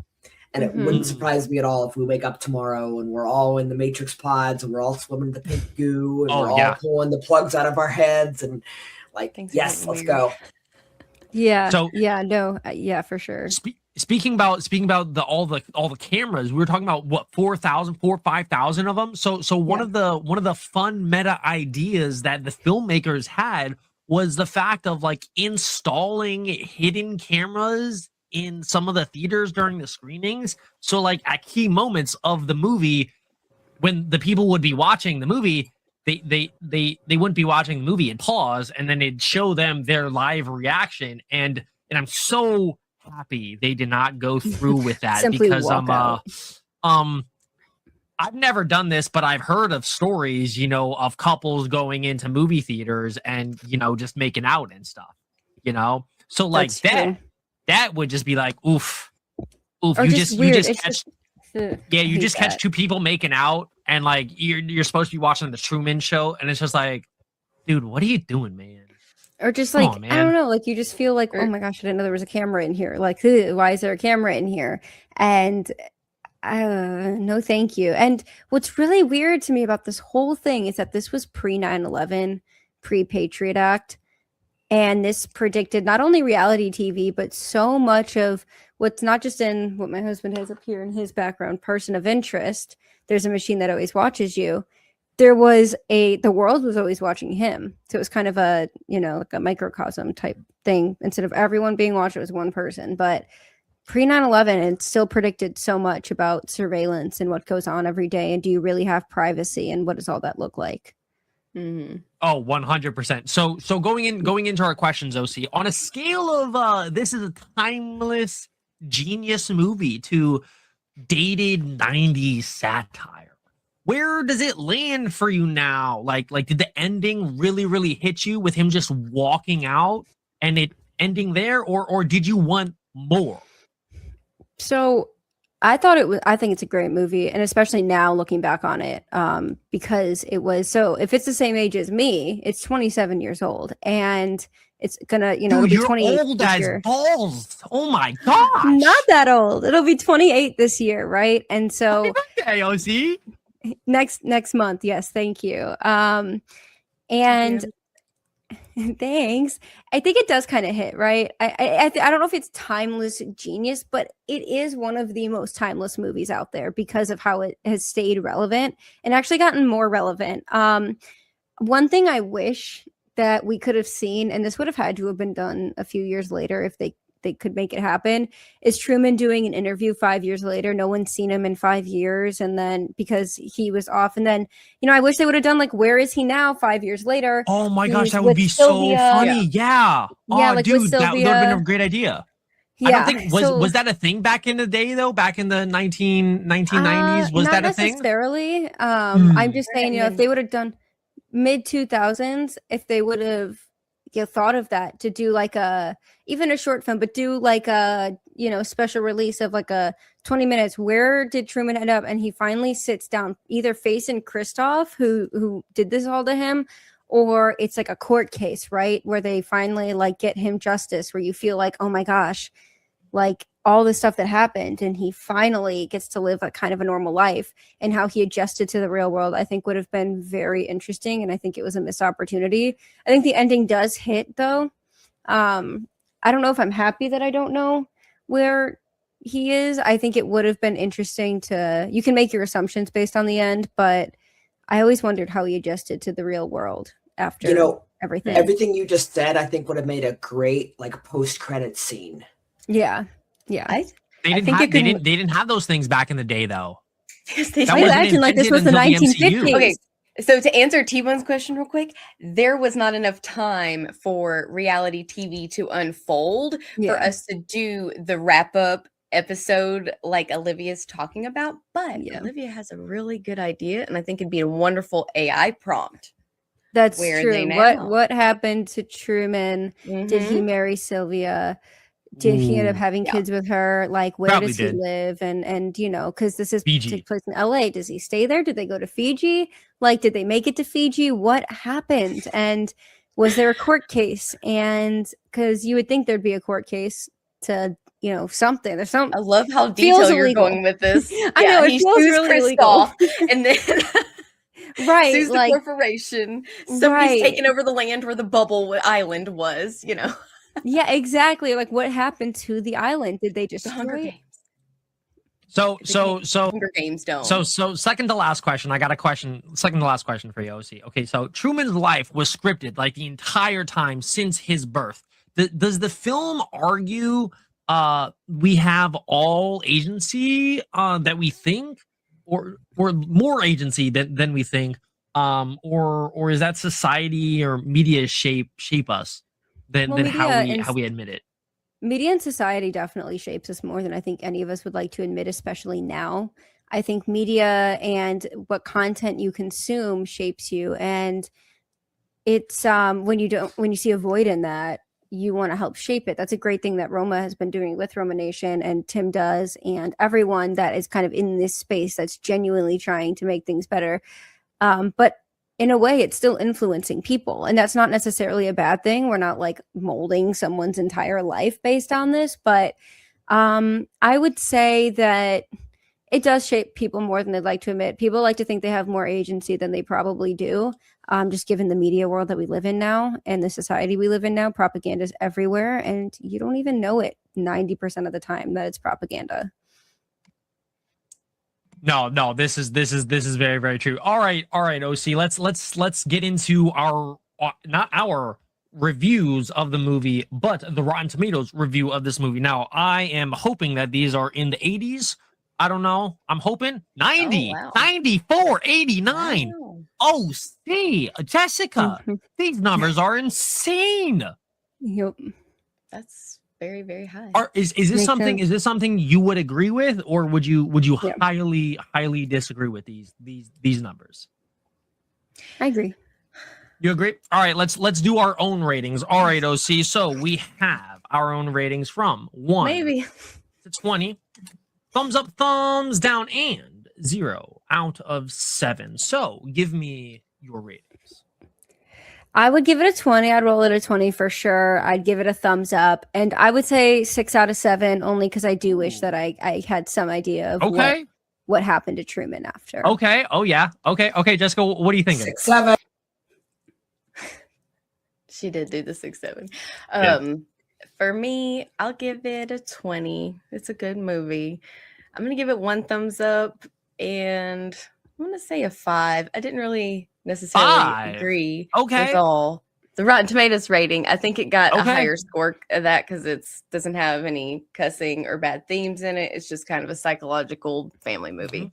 And it wouldn't surprise me at all if we wake up tomorrow and we're all in the Matrix pods and we're all swimming in the pink goo and we're all pulling the plugs out of our heads and like, yes, let's go. Yeah. So yeah, for sure. Speaking about all the cameras, we were talking about what 4,000, 5,000 of them. So one of the fun meta ideas that the filmmakers had was the fact of like installing hidden cameras in some of the theaters during the screenings. So like at key moments of the movie, when the people would be watching the movie, they wouldn't be watching the movie and pause, and then it'd show them their live reaction. And I'm so happy they did not go through with that because I've never done this, but I've heard of stories, of couples going into movie theaters and just making out and stuff, so like that would just be like oof. Or you just catch you just catch two people making out and like you're supposed to be watching the Truman Show and it's just like, dude, what are you doing, man? Or just like, I don't know, like you just feel like, oh my gosh, I didn't know there was a camera in here. Like, why is there a camera in here? And no, thank you. And what's really weird to me about this whole thing is that this was pre 9/11, pre Patriot Act. And this predicted not only reality TV, but so much of what's not just in what my husband has up here in his background, person of interest. There's a machine that always watches you. There was the world was always watching him. So it was kind of a, like a microcosm type thing. Instead of everyone being watched, it was one person. But pre 9/11, it still predicted so much about surveillance and what goes on every day. And do you really have privacy? And what does all that look like? Mm-hmm. Oh, 100%. So going into our questions, OC, on a scale of this is a timeless genius movie to dated 90s satire, where does it land for you now? Like did the ending really hit you with him just walking out and it ending there, or did you want more? So I think it's a great movie, and especially now looking back on it, because it was, so if it's the same age as me, it's 27 years old, and it's gonna, Dude, it'll be you're 28 old this as year. balls. Oh my gosh. Not that old. It'll be 28 this year, right? And so Happy birthday, OC. next month, yes, thank you. And Thanks. I think it does kind of hit, right? I don't know if it's timeless genius, but it is one of the most timeless movies out there because of how it has stayed relevant and actually gotten more relevant. One thing I wish that we could have seen, and this would have had to have been done a few years later if they could make it happen, is Truman doing an interview 5 years later. No one's seen him in 5 years. And then because he was off, and then, I wish they would have done like, where is he now 5 years later? Oh my gosh, He's that would with be Sylvia. so funny. Yeah. Yeah, Oh, like with dude, that would have been Sylvia. a great idea. Yeah. I don't think so- was that a thing back in the day though? Back in the 1990s, was that a Not thing? necessarily. Hmm. I'm just saying, if they would have done mid 2000s, if they would have thought of that to do like even a short film, but do like a special release of like a 20 minutes. Where did Truman end up? And he finally sits down, either facing Christoph, who did this all to him, or it's like a court case, right, where they finally like get him justice, where you feel like, oh my gosh, like all the stuff that happened, and he finally gets to live a kind of a normal life, and how he adjusted to the real world, I think would have been very interesting. And I think it was a missed opportunity. I think the ending does hit though. I don't know if I'm happy that I don't know where he is. I think it would have been interesting you can make your assumptions based on the end, but I always wondered how he adjusted to the real world after everything. Everything you just said, I think would have made a great like post-credit scene. Yeah. I They didn't have those things back in the day though. Yes, they That Why are you wasn't acting like this was invented the until the MCU. 1950s? Okay, so to answer T-Bone's question real quick, there was not enough time for reality TV to unfold for us to do the wrap-up episode like Olivia's talking about. But Olivia has a really good idea, and I think it'd be a wonderful AI prompt. That's Where are true. they now? What happened to Truman? Did he marry Sylvia? Did he end up having kids with her? Like, where Probably does he did. live? And because this is Fiji. takes place in LA. Does he stay there? Did they go to Fiji? Like, did they make it to Fiji? What happened? And was there a court case? And because you would think there'd be a court case to something. There's some. I love how Feels detailed you're illegal. going with this. I know, it he feels sues really illegal. Christoph, and then Right, sues the like corporation. Somebody's right. taken over the land where the bubble island was. Yeah, exactly. Like, what happened to the island? Did they just The Hunger destroy it? Games. So Hunger Games don't. So second to last question. I got a question. Second to last question for you, OC. Okay, so Truman's life was scripted like the entire time since his birth. Does the film argue we have all agency that we think, or more agency than we think, or is that society or media shape us than how we admit it? Media and society definitely shapes us more than I think any of us would like to admit, especially now. I think media and what content you consume shapes you, and it's when you see a void in that, you want to help shape it. That's a great thing that Roma has been doing with Roma Nation, and Tim does, and everyone that is kind of in this space that's genuinely trying to make things better. But in a way, it's still influencing people, and that's not necessarily a bad thing. We're not like molding someone's entire life based on this, but I would say that it does shape people more than they'd like to admit. People like to think they have more agency than they probably do. Just given the media world that we live in now and the society we live in now, propaganda is everywhere, and you don't even know it 90% of the time that it's propaganda. No, this is very, very true. All right, OC. Let's get into our not our reviews of the movie, but the Rotten Tomatoes review of this movie. Now, I am hoping that these are in the 80s. I don't know. I'm hoping 90, 94, 89. Wow. Oh, see, Jessica, these numbers are insane. Yep. That's very, very high. Is this something? Is this something you would agree with, or would you highly disagree with these numbers? I agree. You agree? All right, let's do our own ratings. All right, OC. So we have our own ratings from 1 to 20. Thumbs up, thumbs down, and 0 out of 7. So give me your ratings. I would give it a 20. I'd roll it a 20 for sure. I'd give it a thumbs up. And I would say 6 out of 7, only because I do wish that I had some idea of what happened to Truman after. Okay. Oh, yeah. Okay, Jessica, what do you think? 6, 7. She did do the 6-7. Yeah. For me, I'll give it a 20. It's a good movie. I'm gonna give it 1 thumbs up, and I'm gonna say a 5. I didn't really necessarily 5. agree Okay. with all the Rotten Tomatoes rating. I think it got a Okay. higher score of that because it doesn't have any cussing or bad themes in it. It's just kind of a psychological family movie.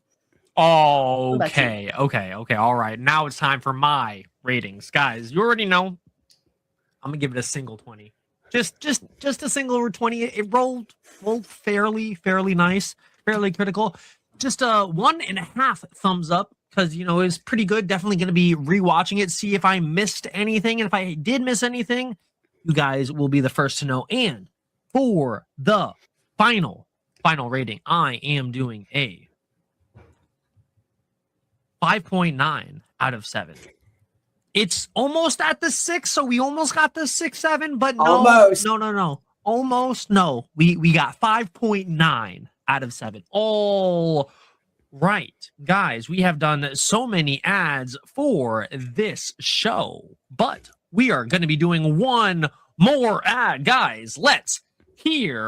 Okay. All right. Now it's time for my ratings, guys. You already know. I'm gonna give it a single 20. Just a single 20. It rolled fairly nice, fairly critical. Just a 1.5 thumbs up because it was pretty good. Definitely gonna be rewatching it, see if I missed anything, and if I did miss anything, you guys will be the first to know. And for the final rating, I am doing a 5.9 out of 7. It's almost at the 6, so we almost got the 6-7, but no, Almost. no. Almost no. We got 5.9 out of 7. All right, guys, we have done so many ads for this show, but we are going to be doing one more ad, guys. Let's hear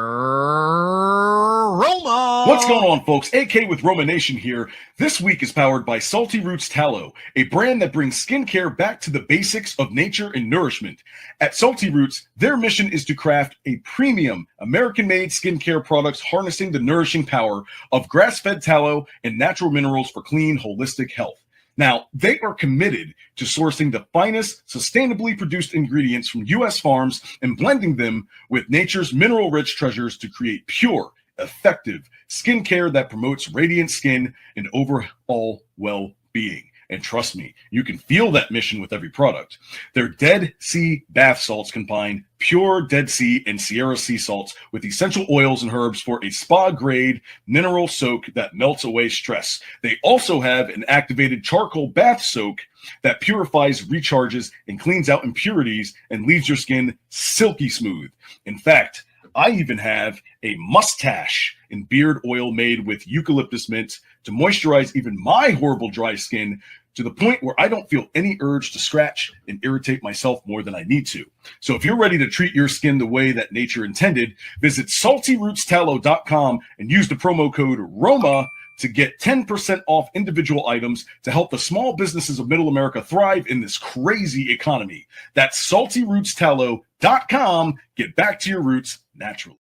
Roma. What's going on, folks? AK with Roma Nation here. This week is powered by Salty Roots Tallow, a brand that brings skincare back to the basics of nature and nourishment. At Salty Roots, their mission is to craft a premium American-made skincare products harnessing the nourishing power of grass-fed tallow and natural minerals for clean, holistic health. Now, they are committed to sourcing the finest, sustainably produced ingredients from U.S. farms and blending them with nature's mineral-rich treasures to create pure, effective skincare that promotes radiant skin and overall well-being. And trust me, you can feel that mission with every product. Their Dead Sea bath salts combine pure Dead Sea and Sierra sea salts with essential oils and herbs for a spa-grade mineral soak that melts away stress. They also have an activated charcoal bath soak that purifies, recharges, and cleans out impurities and leaves your skin silky smooth. In fact, I even have a mustache and beard oil made with eucalyptus mint to moisturize even my horrible dry skin to the point where I don't feel any urge to scratch and irritate myself more than I need to. So if you're ready to treat your skin the way that nature intended, visit saltyrootstallow.com and use the promo code ROMA to get 10% off individual items to help the small businesses of Middle America thrive in this crazy economy. That's saltyrootstallow.com. Get back to your roots naturally.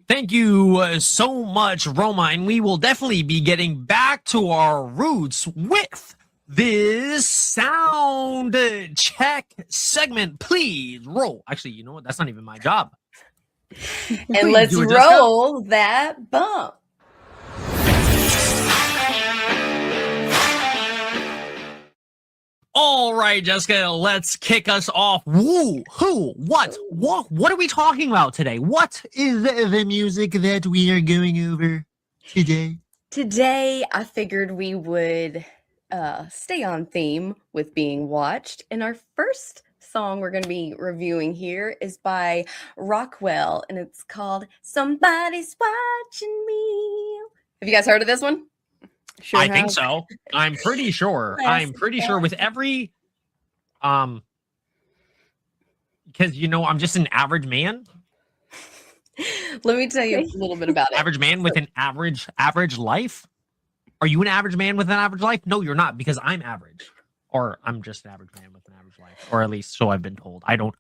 Thank you so much, Roma, and we will definitely be getting back to our roots with this sound check segment. Please roll. Actually, you know what? That's not even my job. And Please let's do it, Jessica. roll that bump. All right, Jessica, let's kick us off. Woo, who, what are we talking about today? What is the music that we are going over today? Today, I figured we would stay on theme with being watched. And our first song we're going to be reviewing here is by Rockwell, and it's called Somebody's Watching Me. Have you guys heard of this one? Sure I think have. so. I'm pretty sure. I'm pretty sure with every because I'm just an average man. Let me tell you a little bit about it. Average man with an average life. Are you an average man with an average life? No, you're not, because I'm average. Or I'm just an average man with an average life. Or at least so I've been told. I don't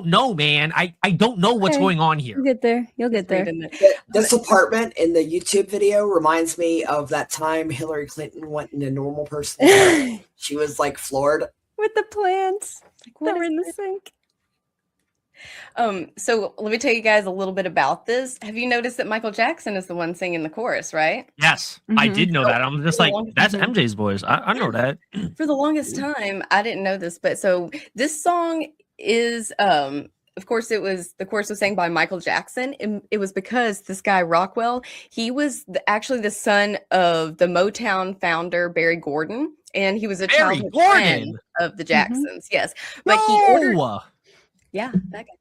know, man. I don't know what's Okay. going on here. You'll get there. You'll get there. This apartment in the YouTube video reminds me of that time Hillary Clinton went into normal person. She was like floored. With the plants that were in the sink. So let me tell you guys a little bit about this. Have you noticed that Michael Jackson is the one singing the chorus, right? Yes, I did know that. I'm just like, that's MJ's voice. I know that. For the longest time, I didn't know this, but so this song is, of course, the chorus was sang by Michael Jackson. And it was because this guy Rockwell, he was actually the son of the Motown founder Barry Gordon, and he was a Barry childhood Gordon? friend of the Jacksons. Yes, but he ordered. No! Yeah, that guy.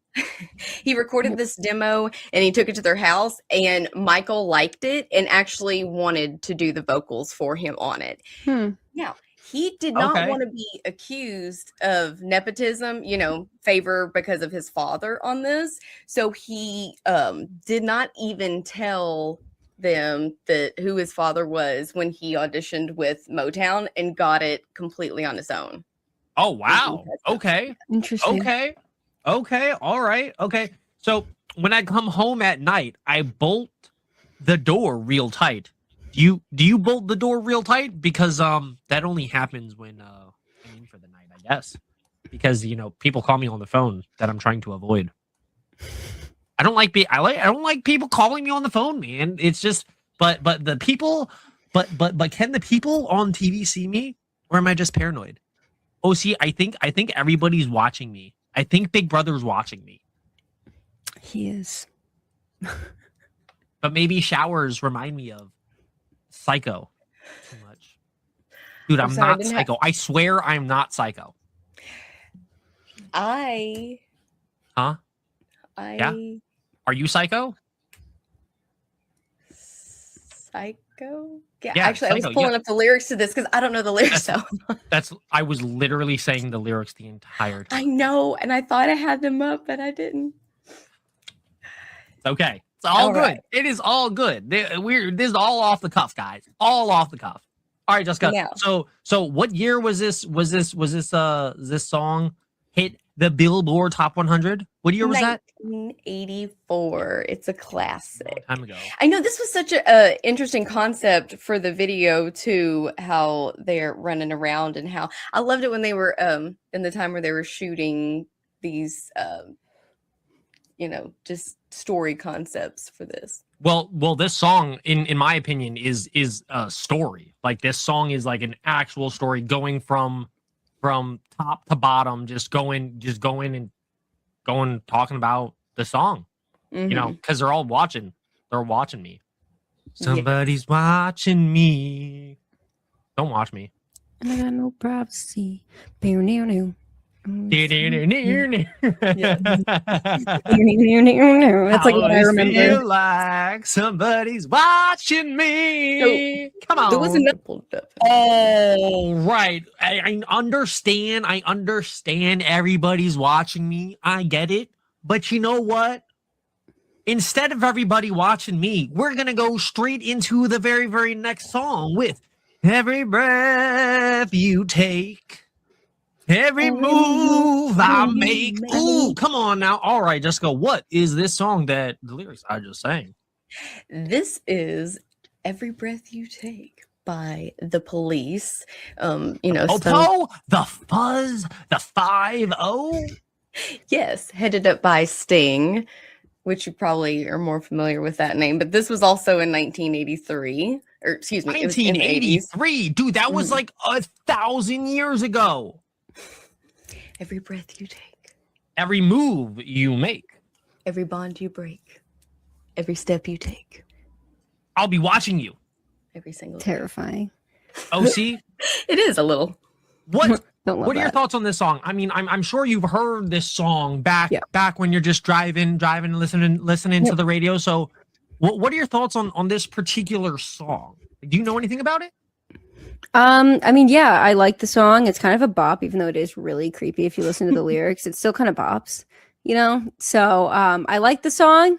He recorded this demo and he took it to their house, and Michael liked it and actually wanted to do the vocals for him on it. Hmm. Now, He did not Okay. want to be accused of nepotism, favor because of his father on this. So he did not even tell them that who his father was when he auditioned with Motown and got it completely on his own. Oh, wow. Okay. Interesting. Okay. All right. Okay. So when I come home at night, I bolt the door real tight. Do you bolt the door real tight? Because that only happens when I'm in for the night, I guess. Because people call me on the phone that I'm trying to avoid. I don't like people calling me on the phone, man. It's just but the people but can the people on TV see me, or am I just paranoid? Oh, see, I think everybody's watching me. I think Big Brother's watching me. He is. But maybe showers remind me of Psycho too much. Dude, I'm sorry, not Psycho. I swear I'm not Psycho. I Yeah? Are you Psycho? Psycho? Yeah, Yeah, actually, I was Psycho, pulling yeah. up the lyrics to this because I don't know the lyrics. I was literally saying the lyrics the entire time. I know, and I thought I had them up, but I didn't. It's okay. It's all good. Right. It is all good. This is all off the cuff, guys. All off the cuff. All right, Jessica. Now. So what year was this song hit the Billboard Top 100? What year was that? 1984. It's a classic. Time ago. I know this was such a interesting concept for the video too, how they're running around and how I loved it when they were in the time where they were shooting these just story concepts for this. Well, this song, in my opinion, is a story. Like, this song is like an actual story going from top to bottom, just going talking about the song. Mhm. Because they're all watching. They're watching me. Somebody's watching me. Don't watch me. And I got no privacy. That's like what I remember. Feel like somebody's watching me. Come on. There was another. All right. I understand. Everybody's watching me. I get it. But you know what? Instead of everybody watching me, we're going to go straight into the very, very next song with Every Breath You Take. Every move I make. Ooh, come on now. All right, Jessica, what is this song that the lyrics I just sang? This is Every Breath You Take by The Police. The Fuzz, the 5-0. Yes, headed up by Sting, which you probably are more familiar with that name. But this was also in 1983. Or excuse me, it was in the 1983. Dude, that was like 1,000 years ago. Every breath you take. Every move you make. Every bond you break. Every step you take. I'll be watching you. Every single day. Terrifying. OC? It is a little. What Don't love What are your that. thoughts on this song? I mean, I'm sure you've heard this song back when you're just driving, listening to the radio. So, what are your thoughts on this particular song? Do you know anything about it? I mean, yeah, I like the song. It's kind of a bop, even though it is really creepy. If you listen to the lyrics, it still kind of bops, So, I like the song,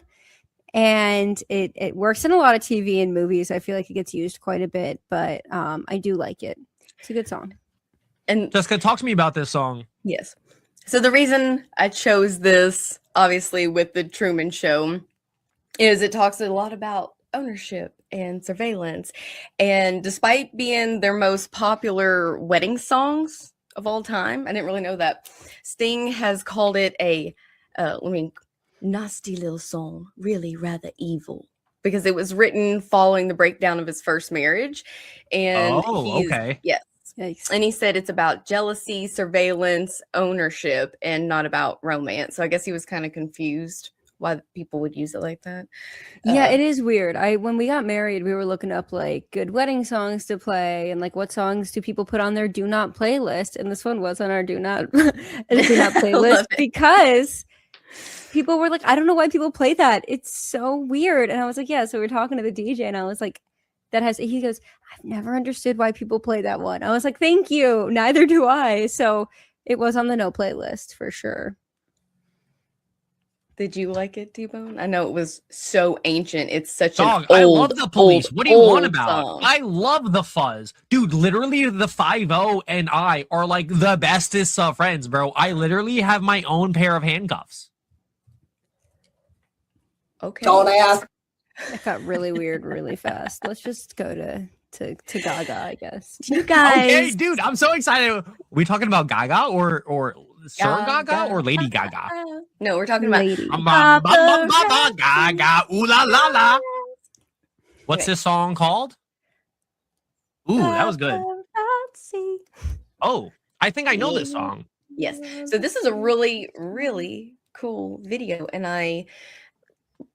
and it works in a lot of TV and movies. I feel like it gets used quite a bit, but I do like it. It's a good song. And Jessica, talk to me about this song. yes. So the reason I chose this, obviously, with the Truman Show, is it talks a lot about ownership and surveillance. And despite being their most popular wedding songs of all time, I didn't really know that, Sting has called it a nasty little song, really rather evil, because it was written following the breakdown of his first marriage. And okay. Yes. Yikes. And he said it's about jealousy, surveillance, ownership, and not about romance. So I guess he was kind of confused why people would use it like that. Yeah, it is weird. When we got married, we were looking up like good wedding songs to play and like what songs do people put on their do not playlist, and this one was on our do not playlist because people were like, I don't know why people play that. It's so weird. And I was like, yeah. So we were talking to the DJ, and I was like, that has, he goes, I've never understood why people play that one. I was like, thank you. Neither do I. So it was on the no playlist for sure. Did you like it, TBone? I know it was so ancient. It's such Dog, an old, I love the police. What do you want old about? song. I love the fuzz. Dude, literally the 5-0 and I are like the bestest of friends, bro. I literally have my own pair of handcuffs. Okay. Don't ask. It got really weird really fast. Let's just go to Gaga, I guess. You guys. Okay, dude, I'm so excited. We talking about Gaga or Sir Gaga or Lady Gaga? No, we're talking about Lady. Gaga, ooh la la la. What's this song called? Ooh, that was good. Oh, I think I know this song. Yes. So this is a really, really cool video. And I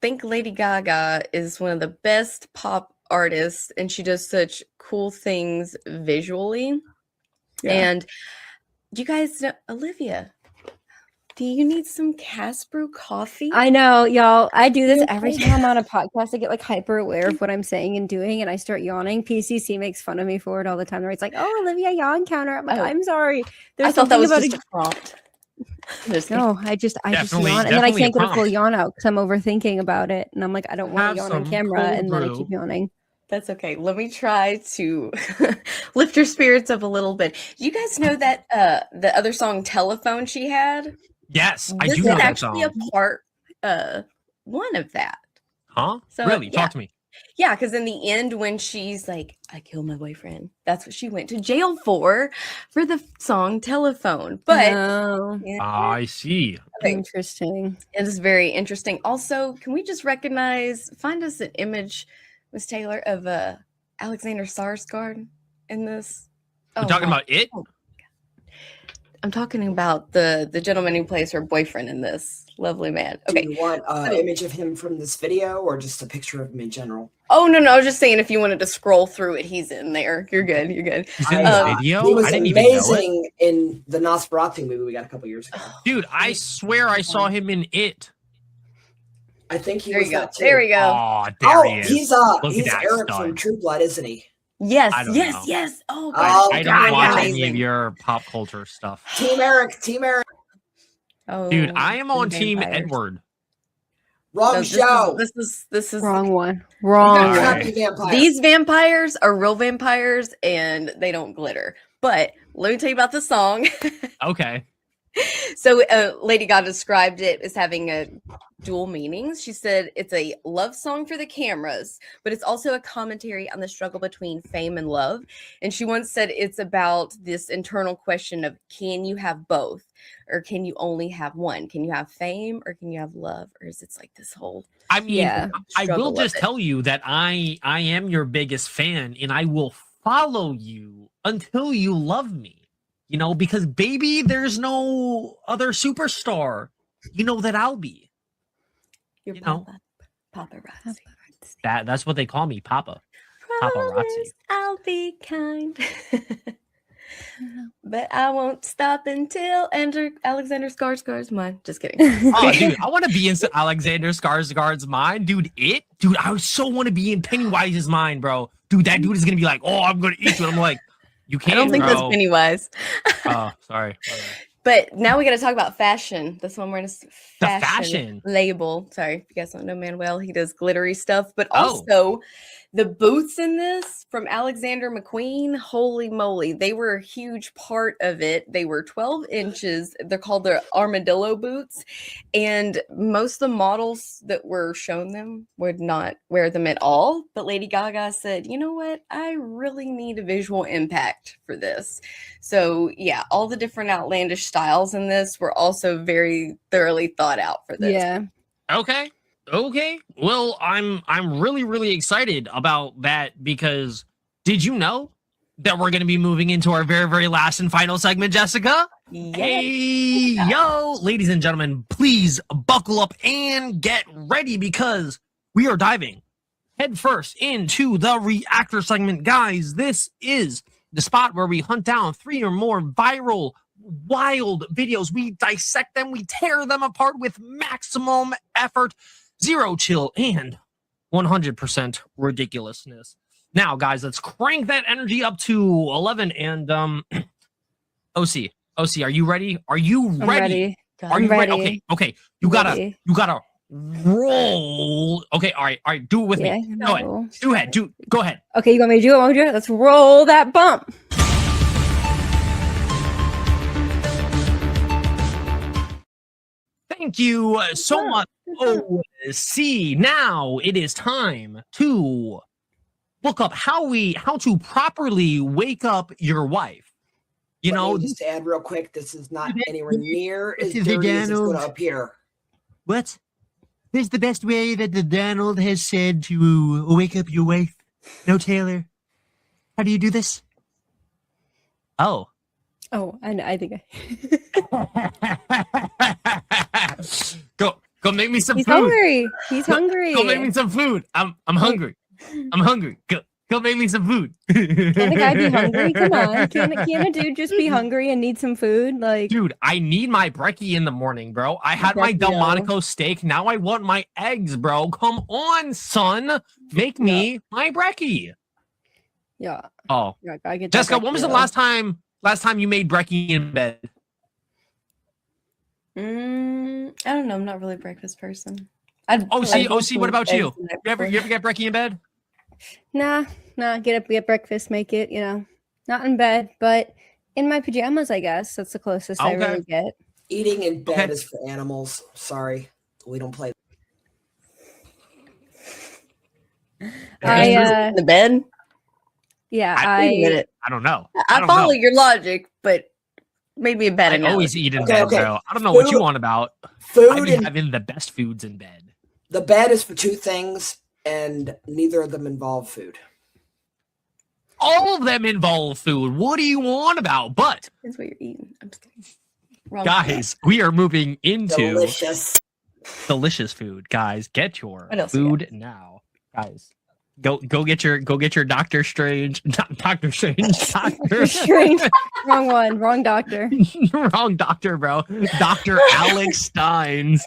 think Lady Gaga is one of the best pop artists, and she does such cool things visually. Yeah. And you guys know, Olivia, do you need some Casper coffee? I know, y'all. I do this every time I'm on a podcast. I get like hyper aware of what I'm saying and doing, and I start yawning. PCC makes fun of me for it all the time. It's like, "Oh, Olivia, yawn counter." I'm like, Oh. "I'm sorry." There's I thought that something was about just a prompt. Just no. I just Definitely- yawn, and then I definitely a can't get a full prompt. yawn out because I'm overthinking about it, and I'm like, I don't want Have to yawn on some camera, cold and then I brew. keep yawning. That's okay. Let me try to lift your spirits up a little bit. Do you guys know that the other song "Telephone" she had? Yes, I This do is know that actually song. a part one of that. Huh? So, Really? yeah. Talk to me. Yeah, because in the end, when she's like, "I killed my boyfriend," that's what she went to jail for the song "Telephone." But Oh, yeah, I see. okay, interesting. it is very interesting. Also, can we just find us an image, Miss Taylor, of Alexander Skarsgård in this? We're talking wow. about it? I'm talking about the gentleman who plays her boyfriend in this lovely man. Do Okay. you want an image of him from this video or just a picture of him in general? Oh no, I was just saying if you wanted to scroll through it, he's in there. You're good. You're good. He's in the Um, video? He was I didn't even know it. amazing in the Nosferatu movie we got a couple years ago. Dude, I swear I saw him in it. I think he There was you go. that too. There we go. Oh, there he is. he's at he's that Eric stud. from True Blood, isn't he? Yes, I don't yes, know. yes. Oh, Oh, gosh. I God, don't watch yeah. any of Amazing. your pop culture stuff. Team Eric. Oh, Dude, I am on Team vampires. Edward. Wrong No, this show. This is Wrong one. You Wrong got All one. right. crappy vampires. These vampires are real vampires and they don't glitter. But let me tell you about the song. Okay. So Lady Gaga described it as having a dual meanings. She said it's a love song for the cameras, but it's also a commentary on the struggle between fame and love. And she once said it's about this internal question of, can you have both? Or can you only have one? Can you have fame or can you have love? Or is it like this whole I mean, Yeah. I struggle will of just it? tell you that I am your biggest fan and I will follow you until you love me. You know, because baby, there's no other superstar. You know that I'll be. Your You know. paparazzi. That's what they call me, Papa. Paparazzi. Promise I'll be kind. But I won't stop until Alexander Skarsgård's mine. Just kidding. Oh, dude, I want to be in Alexander Skarsgård's mind, dude. Dude, I so want to be in Pennywise's mind, bro. Dude, that dude is gonna be like, "Oh, I'm gonna eat you." And I'm like, "You I can't." don't think bro. that's Pennywise. Oh, sorry. But now we got to talk about fashion. That's one we're in a fashion. label. Sorry, if you guys don't know Manuel, he does glittery stuff. But Oh. also the boots in this from Alexander McQueen, holy moly, they were a huge part of it. They were 12 inches. They're called the armadillo boots. And most of the models that were shown them would not wear them at all. But Lady Gaga said, you know what? I really need a visual impact for this. So yeah, all the different outlandish styles in this were also very thoroughly thought out for this. Yeah. Okay. Well, I'm really excited about that because did you know that we're gonna be moving into our very last and final segment, Jessica? Hey, yo, ladies and gentlemen, please buckle up and get ready because we are diving headfirst into the reactor segment. Guys, this is the spot where we hunt down 3 or more viral, wild videos. We dissect them, we tear them apart with maximum effort, zero chill, and 100% ridiculousness. Now, guys, let's crank that energy up to 11. And OC, are you ready? Are you ready? I'm ready. Are you ready? ready. Okay. You Ready. gotta roll. Okay, all right. Do it with Yeah, me. Go ahead. Go ahead. Okay, you want me to do it? Want me to do it? Let's roll that bump. Thank you so much, OC. Now it is time to look up how to properly wake up your wife. You know, just to add real quick, this is not anywhere near as dirty as it's going to appear. What? This is the best way that the Donald has said to wake up your wife. No, Taylor. How do you do this? Oh. Oh, I think Go make me some he's food. hungry. He's hungry. Go make me some food. I'm hungry. I'm hungry. Go make me some food. Can a guy be hungry? Come on. Can a dude just be hungry and need some food? Like, dude, I need my brekkie in the morning, bro. I had my Delmonico steak. Now I want my eggs, bro. Come on, son. Make me my brekkie. Yeah. Oh. Yeah, I get Jessica, when was the last time you made brekkie in bed? I don't know. I'm not really a breakfast person. OC, what about you? You ever get brekkie in bed? Nah. Get up, get breakfast, make it, not in bed, but in my pajamas, I guess. That's the closest I really get. Eating in bed is for animals. Sorry. We don't play. In the bed? Yeah, I don't know. I follow your logic, but maybe a better. I always eat in bed, bro. I don't know what you want about. I've been having the best foods in bed. The bed is for two things, and neither of them involve food. All of them involve food. What do you want about? But that's what you're eating. I'm just kidding. Guys, we are moving into delicious food. Guys, get your food now, guys. Go get your Doctor Strange. Not Doctor Strange. Doctor Strange. Wrong one. Wrong doctor. Wrong doctor, bro. Dr. Alex Stein's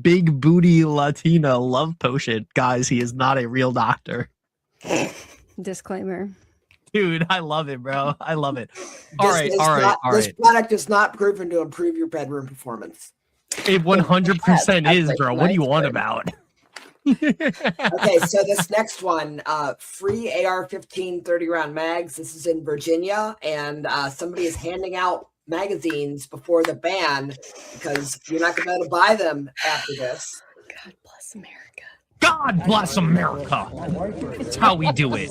big booty Latina love potion. Guys, he is not a real doctor. Disclaimer. Dude, I love it, bro. I love it. This product is not proven to improve your bedroom performance. It 100% is, bro. What do you want about? Okay, so this next one, free AR-15 30-round mags. This is in Virginia, and somebody is handing out magazines before the ban because you're not going to be able to buy them after this. God bless America. God bless America. That's how we do it.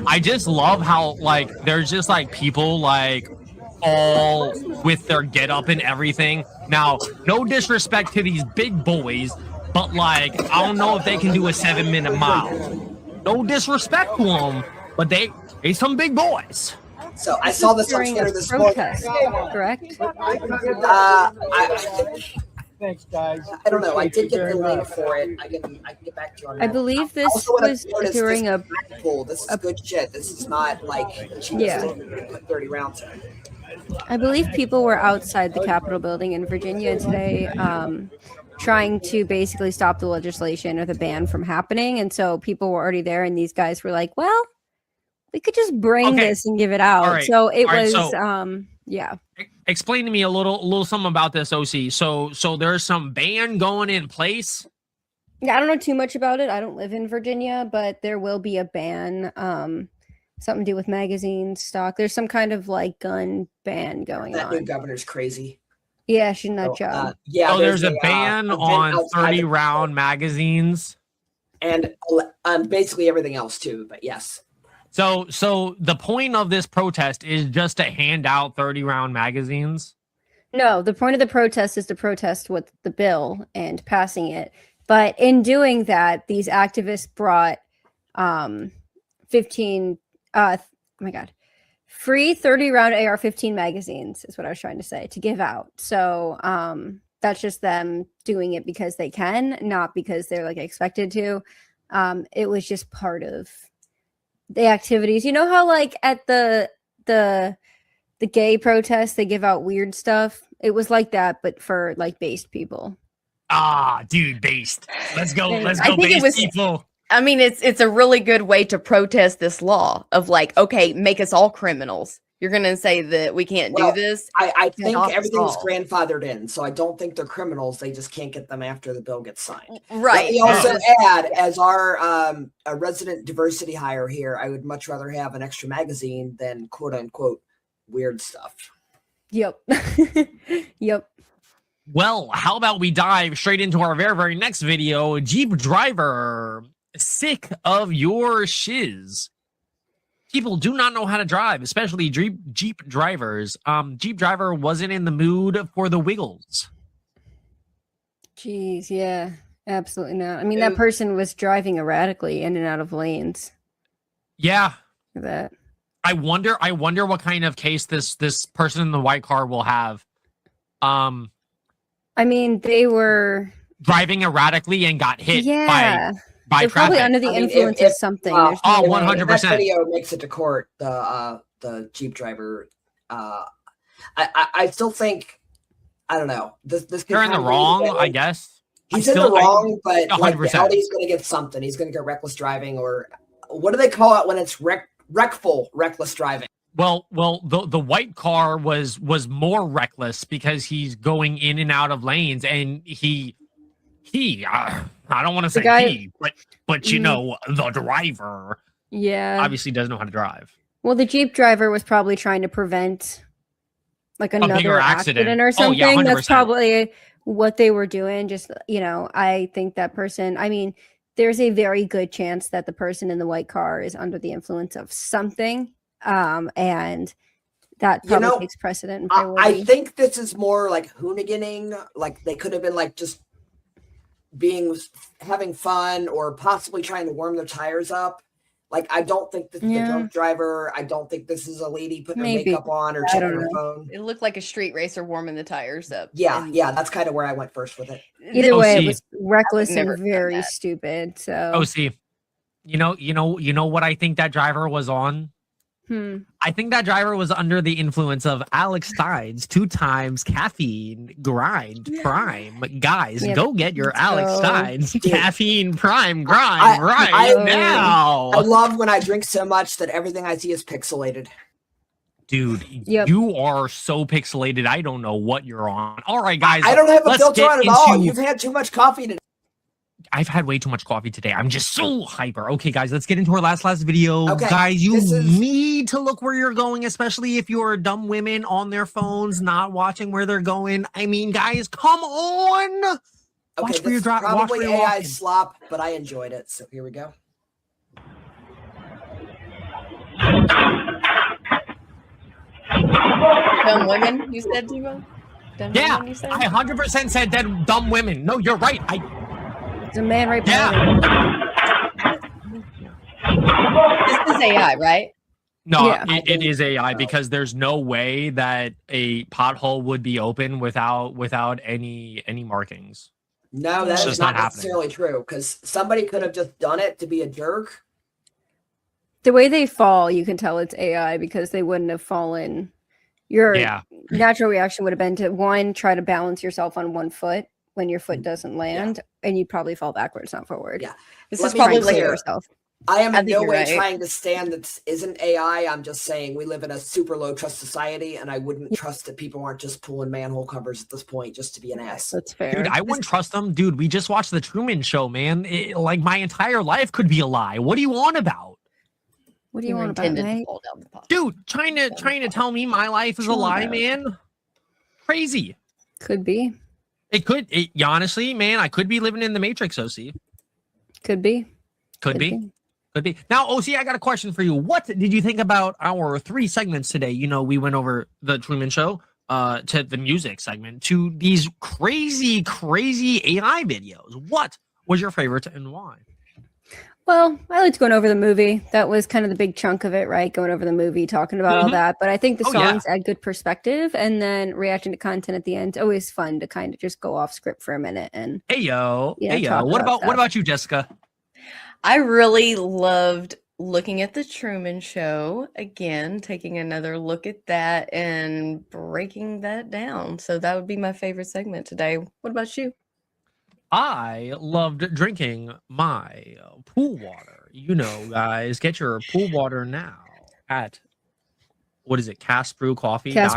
I just love how, like, there's just, like, people, like, all with their get up and everything. Now, no disrespect to these big boys, but like, I don't know if they can do a 7-minute mile. No disrespect to them, but they some big boys. So I saw this on Twitter this morning. Correct? Thanks, guys. I don't know. I did get the link for it. I can get back to you on that. I believe this was during a pool. This is good shit. This is not like put 30 rounds in. I believe people were outside the Capitol building in Virginia today trying to basically stop the legislation or the ban from happening. And so people were already there, and these guys were like, well, we could just bring this and give it out. Right. So it was, so, explain to me a little something about this, OC. So there's some ban going in place? Yeah, I don't know too much about it. I don't live in Virginia, but there will be a ban. Something to do with magazine stock. There's some kind of like gun ban going on. That new governor's crazy. Yeah, she's nut job. There's a ban on 30-round magazines and basically everything else too. But yes. So the point of this protest is just to hand out 30-round magazines? No, the point of the protest is to protest with the bill and passing it. But in doing that, these activists brought 15 free 30-round AR-15 magazines is what I was trying to say, to give out. So that's just them doing it because they can, not because they're like expected to. It was just part of the activities. You know how like at the gay protests they give out weird stuff? It was like that, but for like based people. Ah, dude, based. Let's go, based people. I mean, it's a really good way to protest this law of like, okay, make us all criminals. You're gonna say that we can't do this. I think off us everything's all. grandfathered in, so I don't think they're criminals. They just can't get them after the bill gets signed. Right. Let me also Because- add, as our a resident diversity hire here, I would much rather have an extra magazine than quote unquote weird stuff. Yep. Yep. Well, how about we dive straight into our very, very next video? Jeep driver, sick of your shiz. People do not know how to drive, especially Jeep drivers. Jeep driver wasn't in the mood for the wiggles. Jeez, yeah, absolutely not. I mean, that person was driving erratically in and out of lanes. Yeah. Look at that. I wonder what kind of case this person in the white car will have. I mean, they were Driving erratically and got hit yeah. by They're probably traffic. under the I mean, influence if- of something. Oh, There's no way. 100%. If that video makes it to court, the Jeep driver. I still think, I don't know. This They're in the wrong, I guess. He's in the wrong, but like, 100%. Aldi's going to get something. He's going to get reckless driving, or what do they call it when it's reckless driving? Well, the white car was more reckless because he's going in and out of lanes, and he I don't want to say guy- he, but you know, the driver Yeah. obviously doesn't know how to drive. Well, the Jeep driver was probably trying to prevent like bigger another accident. accident or Oh, something. yeah, That's 100%. probably what they were doing. Just, I think that person, I mean, there's a very good chance that the person in the white car is under the influence of something. And that probably takes precedent. And I priority. think this is more like hooniganing. Like they could have been like just having fun or possibly trying to warm their tires up. Like, I don't think this is a drunk driver. I don't think this is a lady putting her makeup on or checking her phone. It looked like a street racer warming the tires up. Yeah, that's kind of where I went first with it. Either way, OC. it was reckless never and done very that. stupid. So, Oh, see, you know what I think that driver was on? I think that driver was under the influence of Alex Stein's 2 times caffeine grind prime. Guys, Yep. go get your Let's Alex go. Stein's caffeine prime grind now. I love when I drink so much that everything I see is pixelated. Dude, Yep. you are so pixelated. I don't know what you're on. All right, guys. I don't have a let's filter get on at all. into- You've had too much coffee today. I've had way too much coffee today. I'm just so hyper. Okay, guys, let's get into our last video. Okay, Guys, you this is- need to look where you're going, especially if you're dumb women on their phones, not watching where they're going. I mean, guys, come on. Okay, Watch where this you're is watch probably where you're AI walking. slop, but I enjoyed it. So here we go. Dumb women, you said, TBone? Dumb Yeah, women, you said? I 100% said that dumb women. No, you're right. there's a man right behind me. This is AI, right? No, Yeah. it is AI because there's no way that a pothole would be open without any markings. No, that It's is just not not happening. necessarily true because somebody could have just done it to be a jerk. The way they fall, you can tell it's AI because they wouldn't have fallen. Your Yeah. natural reaction would have been to one, try to balance yourself on one foot when your foot doesn't land, and you'd probably fall backwards, not forward. Yeah. This Let is me probably be like clear. yourself. I am I in think no you're way right. trying to stand that isn't AI. I'm just saying we live in a super low trust society, and I wouldn't trust that people aren't just pulling manhole covers at this point just to be an ass. That's fair. Dude, I wouldn't trust them. Dude, we just watched the Truman Show, man. Like, my entire life could be a lie. What do you want about? What do You you were want about intended to me? fall down the pot. Dude, trying to tell me my life is a Chill lie, out. man. Crazy. Could be. Honestly, man, I could be living in the Matrix, OC. Could be. Could be. Could be. Now, OC, I got a question for you. What did you think about our 3 segments today? You know, we went over the Truman Show, to the music segment, to these crazy AI videos. What was your favorite and why? Well, I liked going over the movie. That was kind of the big chunk of it, right? Going over the movie, talking about all Mhm. that. But I think the Oh, yeah. songs add good perspective, and then reacting to content at the end. Always fun to kind of just go off script for a minute and Hey yo. Yeah, Hey yo. talk What about about what that. about you, Jessica? I really loved looking at the Truman Show again, taking another look at that and breaking that down. So that would be my favorite segment today. What about you? I loved drinking my pool water. You know, guys, get your pool water now at what is it? Castbrewcoffee.com. Yeah.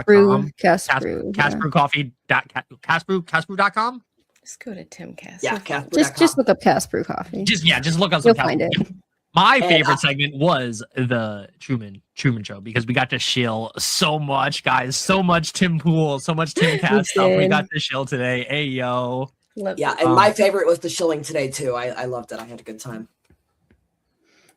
Castbrewcoffee.com. Just go to Timcast. Yeah, You'll find Casper. it. Just look up Cast Brew Coffee. Just look up some You'll find it. My And, favorite segment was the Truman Show because we got to shill so much, guys. So much Tim Pool, so much Tim Cast stuff. We did. got to shill today. Hey yo. Love Yeah, it. and my favorite was the shilling today too. I loved it. I had a good time.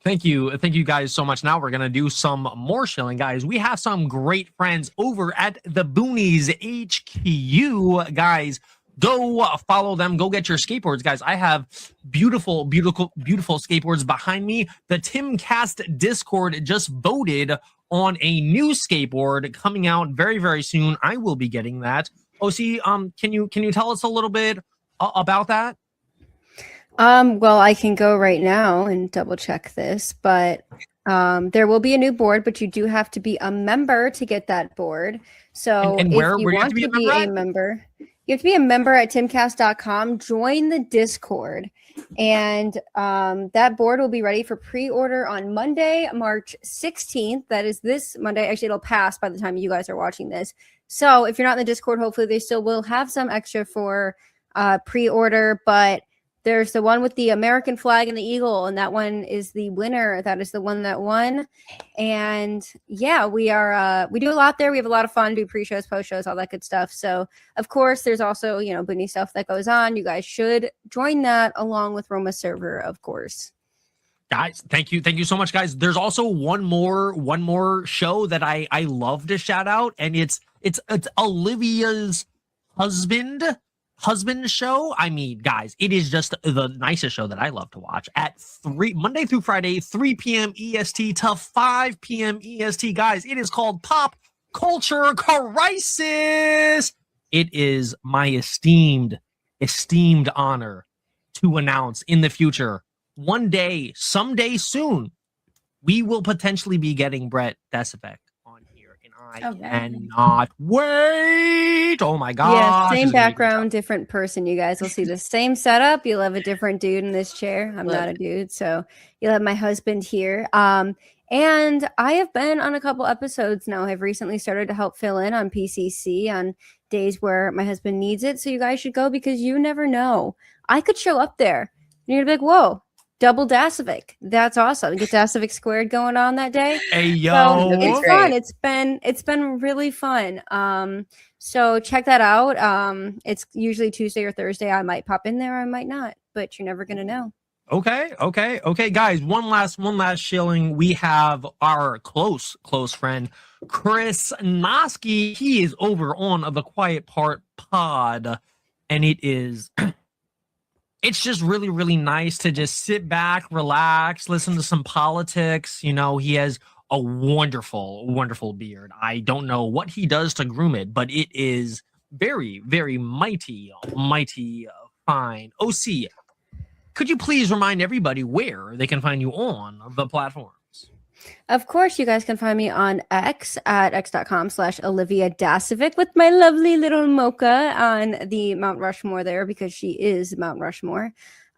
Thank you guys so much. Now we're gonna do some more shilling, guys. We have some great friends over at the Boonies HQ, guys. Go follow them. Go get your skateboards, guys. I have beautiful skateboards behind me. The Timcast Discord just voted on a new skateboard coming out very, very soon. I will be getting that. OC, can you tell us a little bit about that? Well, I can go right now and double check this, but there will be a new board, but you do have to be a member to get that board. So And if where you do you have want to be to a be member a at? member, you have to be a member at timcast.com. Join the Discord, and that board will be ready for pre-order on Monday, March 16th. That is this Monday. Actually, it'll pass by the time you guys are watching this. So if you're not in the Discord, hopefully they still will have some extra for pre-order, but there's the one with the American flag and the eagle, and that one is the winner. That is the one that won. And yeah, we do a lot there. We have a lot of fun, do pre-shows, post-shows, all that good stuff. So of course, there's also, Boonie stuff that goes on. You guys should join that along with Roma's server, of course. Guys, thank you so much, guys. There's also one more show that I love to shout out, and it's Olivia's husband show. I mean, guys, it is just the nicest show that I love to watch at Monday through Friday, 3 p.m. EST to 5 p.m. EST. Guys, it is called Pop Culture Crisis. It is my esteemed honor to announce in the future, one day, someday soon, we will potentially be getting Brett Dasovic on here, and I cannot wait. Oh my god! Yeah, same background, different person. You guys will see the same setup. You'll have a different dude in this chair. I'm not a dude, so you'll have my husband here. And I have been on a couple episodes now. I've recently started to help fill in on PCC on days where my husband needs it. So you guys should go because you never know. I could show up there and you're gonna be like, whoa, double Dasovic. That's awesome. Get Dasovic squared going on that day. Hey yo, so it's fun. It's been really fun. So check that out. It's usually Tuesday or Thursday. I might pop in there, I might not, but you're never gonna know. Okay, guys. One last shilling. We have our close friend Chris Noski. He is over on the Quiet Part Pod, and it's just really, really nice to just sit back, relax, listen to some politics. He has a wonderful beard. I don't know what he does to groom it, but it is very, very mighty fine. OC, could you please remind everybody where they can find you on the platforms? Of course, you guys can find me on X at x.com/Olivia Dasovic with my lovely little mocha on the Mount Rushmore there because she is Mount Rushmore.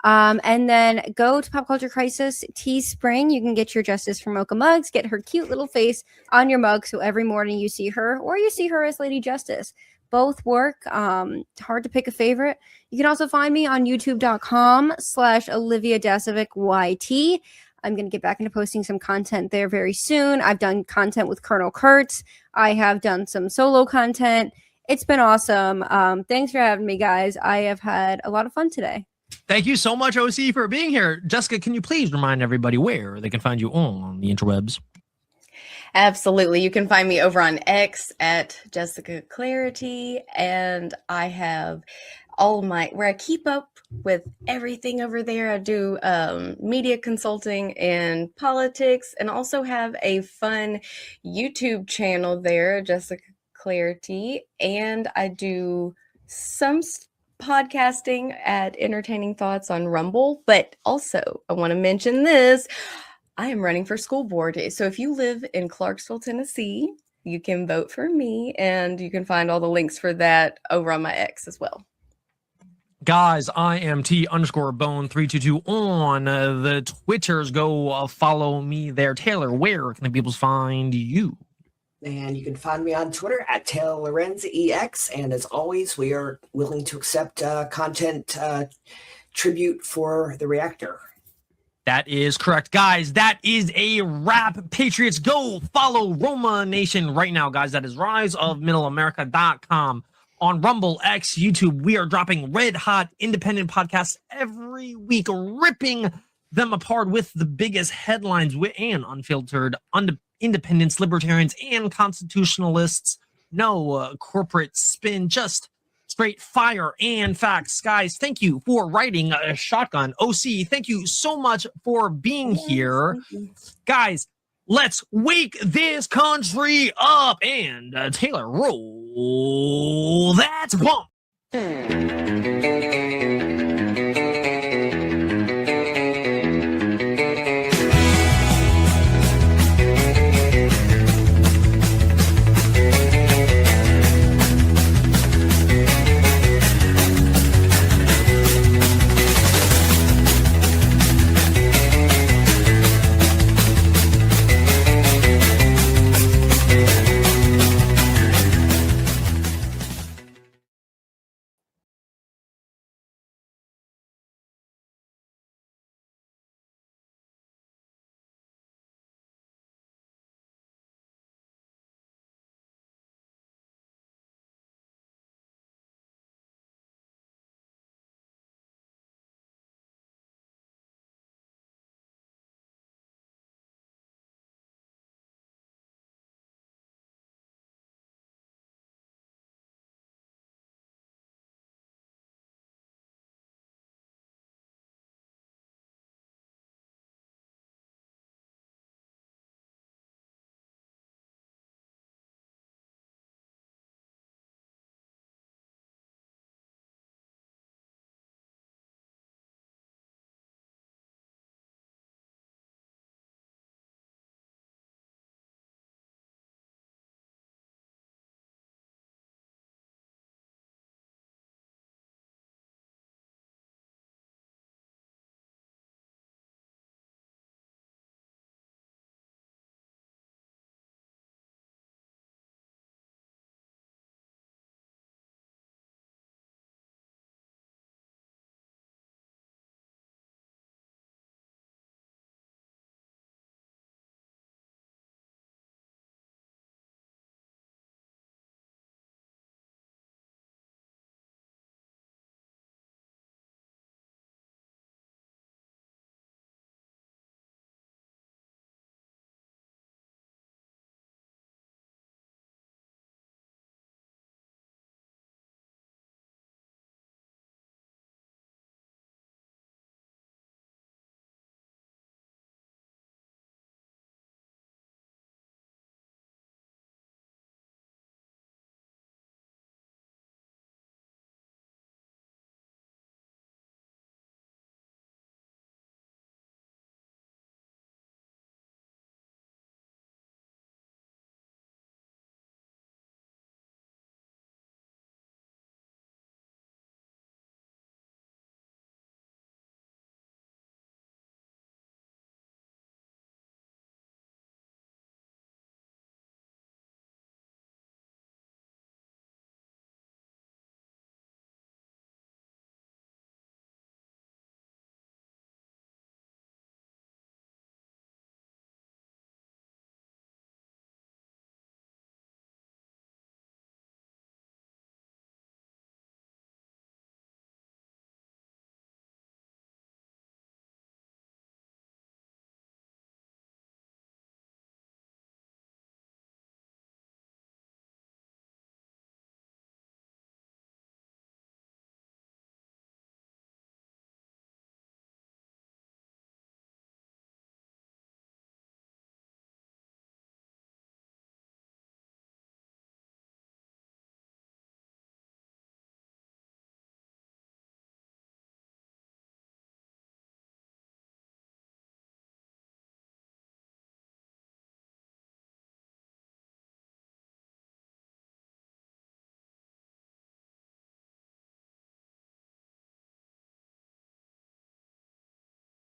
And then go to Pop Culture Crisis Teespring. You can get your Justice for Mocha mugs, get her cute little face on your mug. So every morning you see her or you see her as Lady Justice. Both work. Hard to pick a favorite. You can also find me on youtube.com/Olivia Dasovic YT. I'm going to get back into posting some content there very soon. I've done content with Colonel Kurtz. I have done some solo content. It's been awesome. Thanks for having me, guys. I have had a lot of fun today. Thank you so much, OC, for being here. Jessica, can you please remind everybody where they can find you on the interwebs? Absolutely. You can find me over on X at Jessica Clarity, and I have all where I keep up with everything over there. I do media consulting and politics, and also have a fun YouTube channel there, Jessica Clarity, and I do some podcasting at Entertaining Thoughts on Rumble. But also, I want to mention this. I am running for school board. So if you live in Clarksville, Tennessee, you can vote for me, and you can find all the links for that over on my X as well. Guys, I am T_bone322 on the Twitters. Go follow me there. Taylor, where can the people find you? And you can find me on Twitter at TaylorLorenzEX. And as always, we are willing to accept content tribute for the reactor. That is correct, guys. That is a wrap. Patriots, go follow Roma Nation right now, guys. That is riseofmiddleamerica.com. On Rumble, X, YouTube, we are dropping red hot independent podcasts every week, ripping them apart with the biggest headlines and unfiltered independents, libertarians, and constitutionalists. No corporate spin, just straight fire and facts. Guys, thank you for writing a shotgun. OC, thank you so much for being here. Guys, let's wake this country up. And Taylor, roll that bump.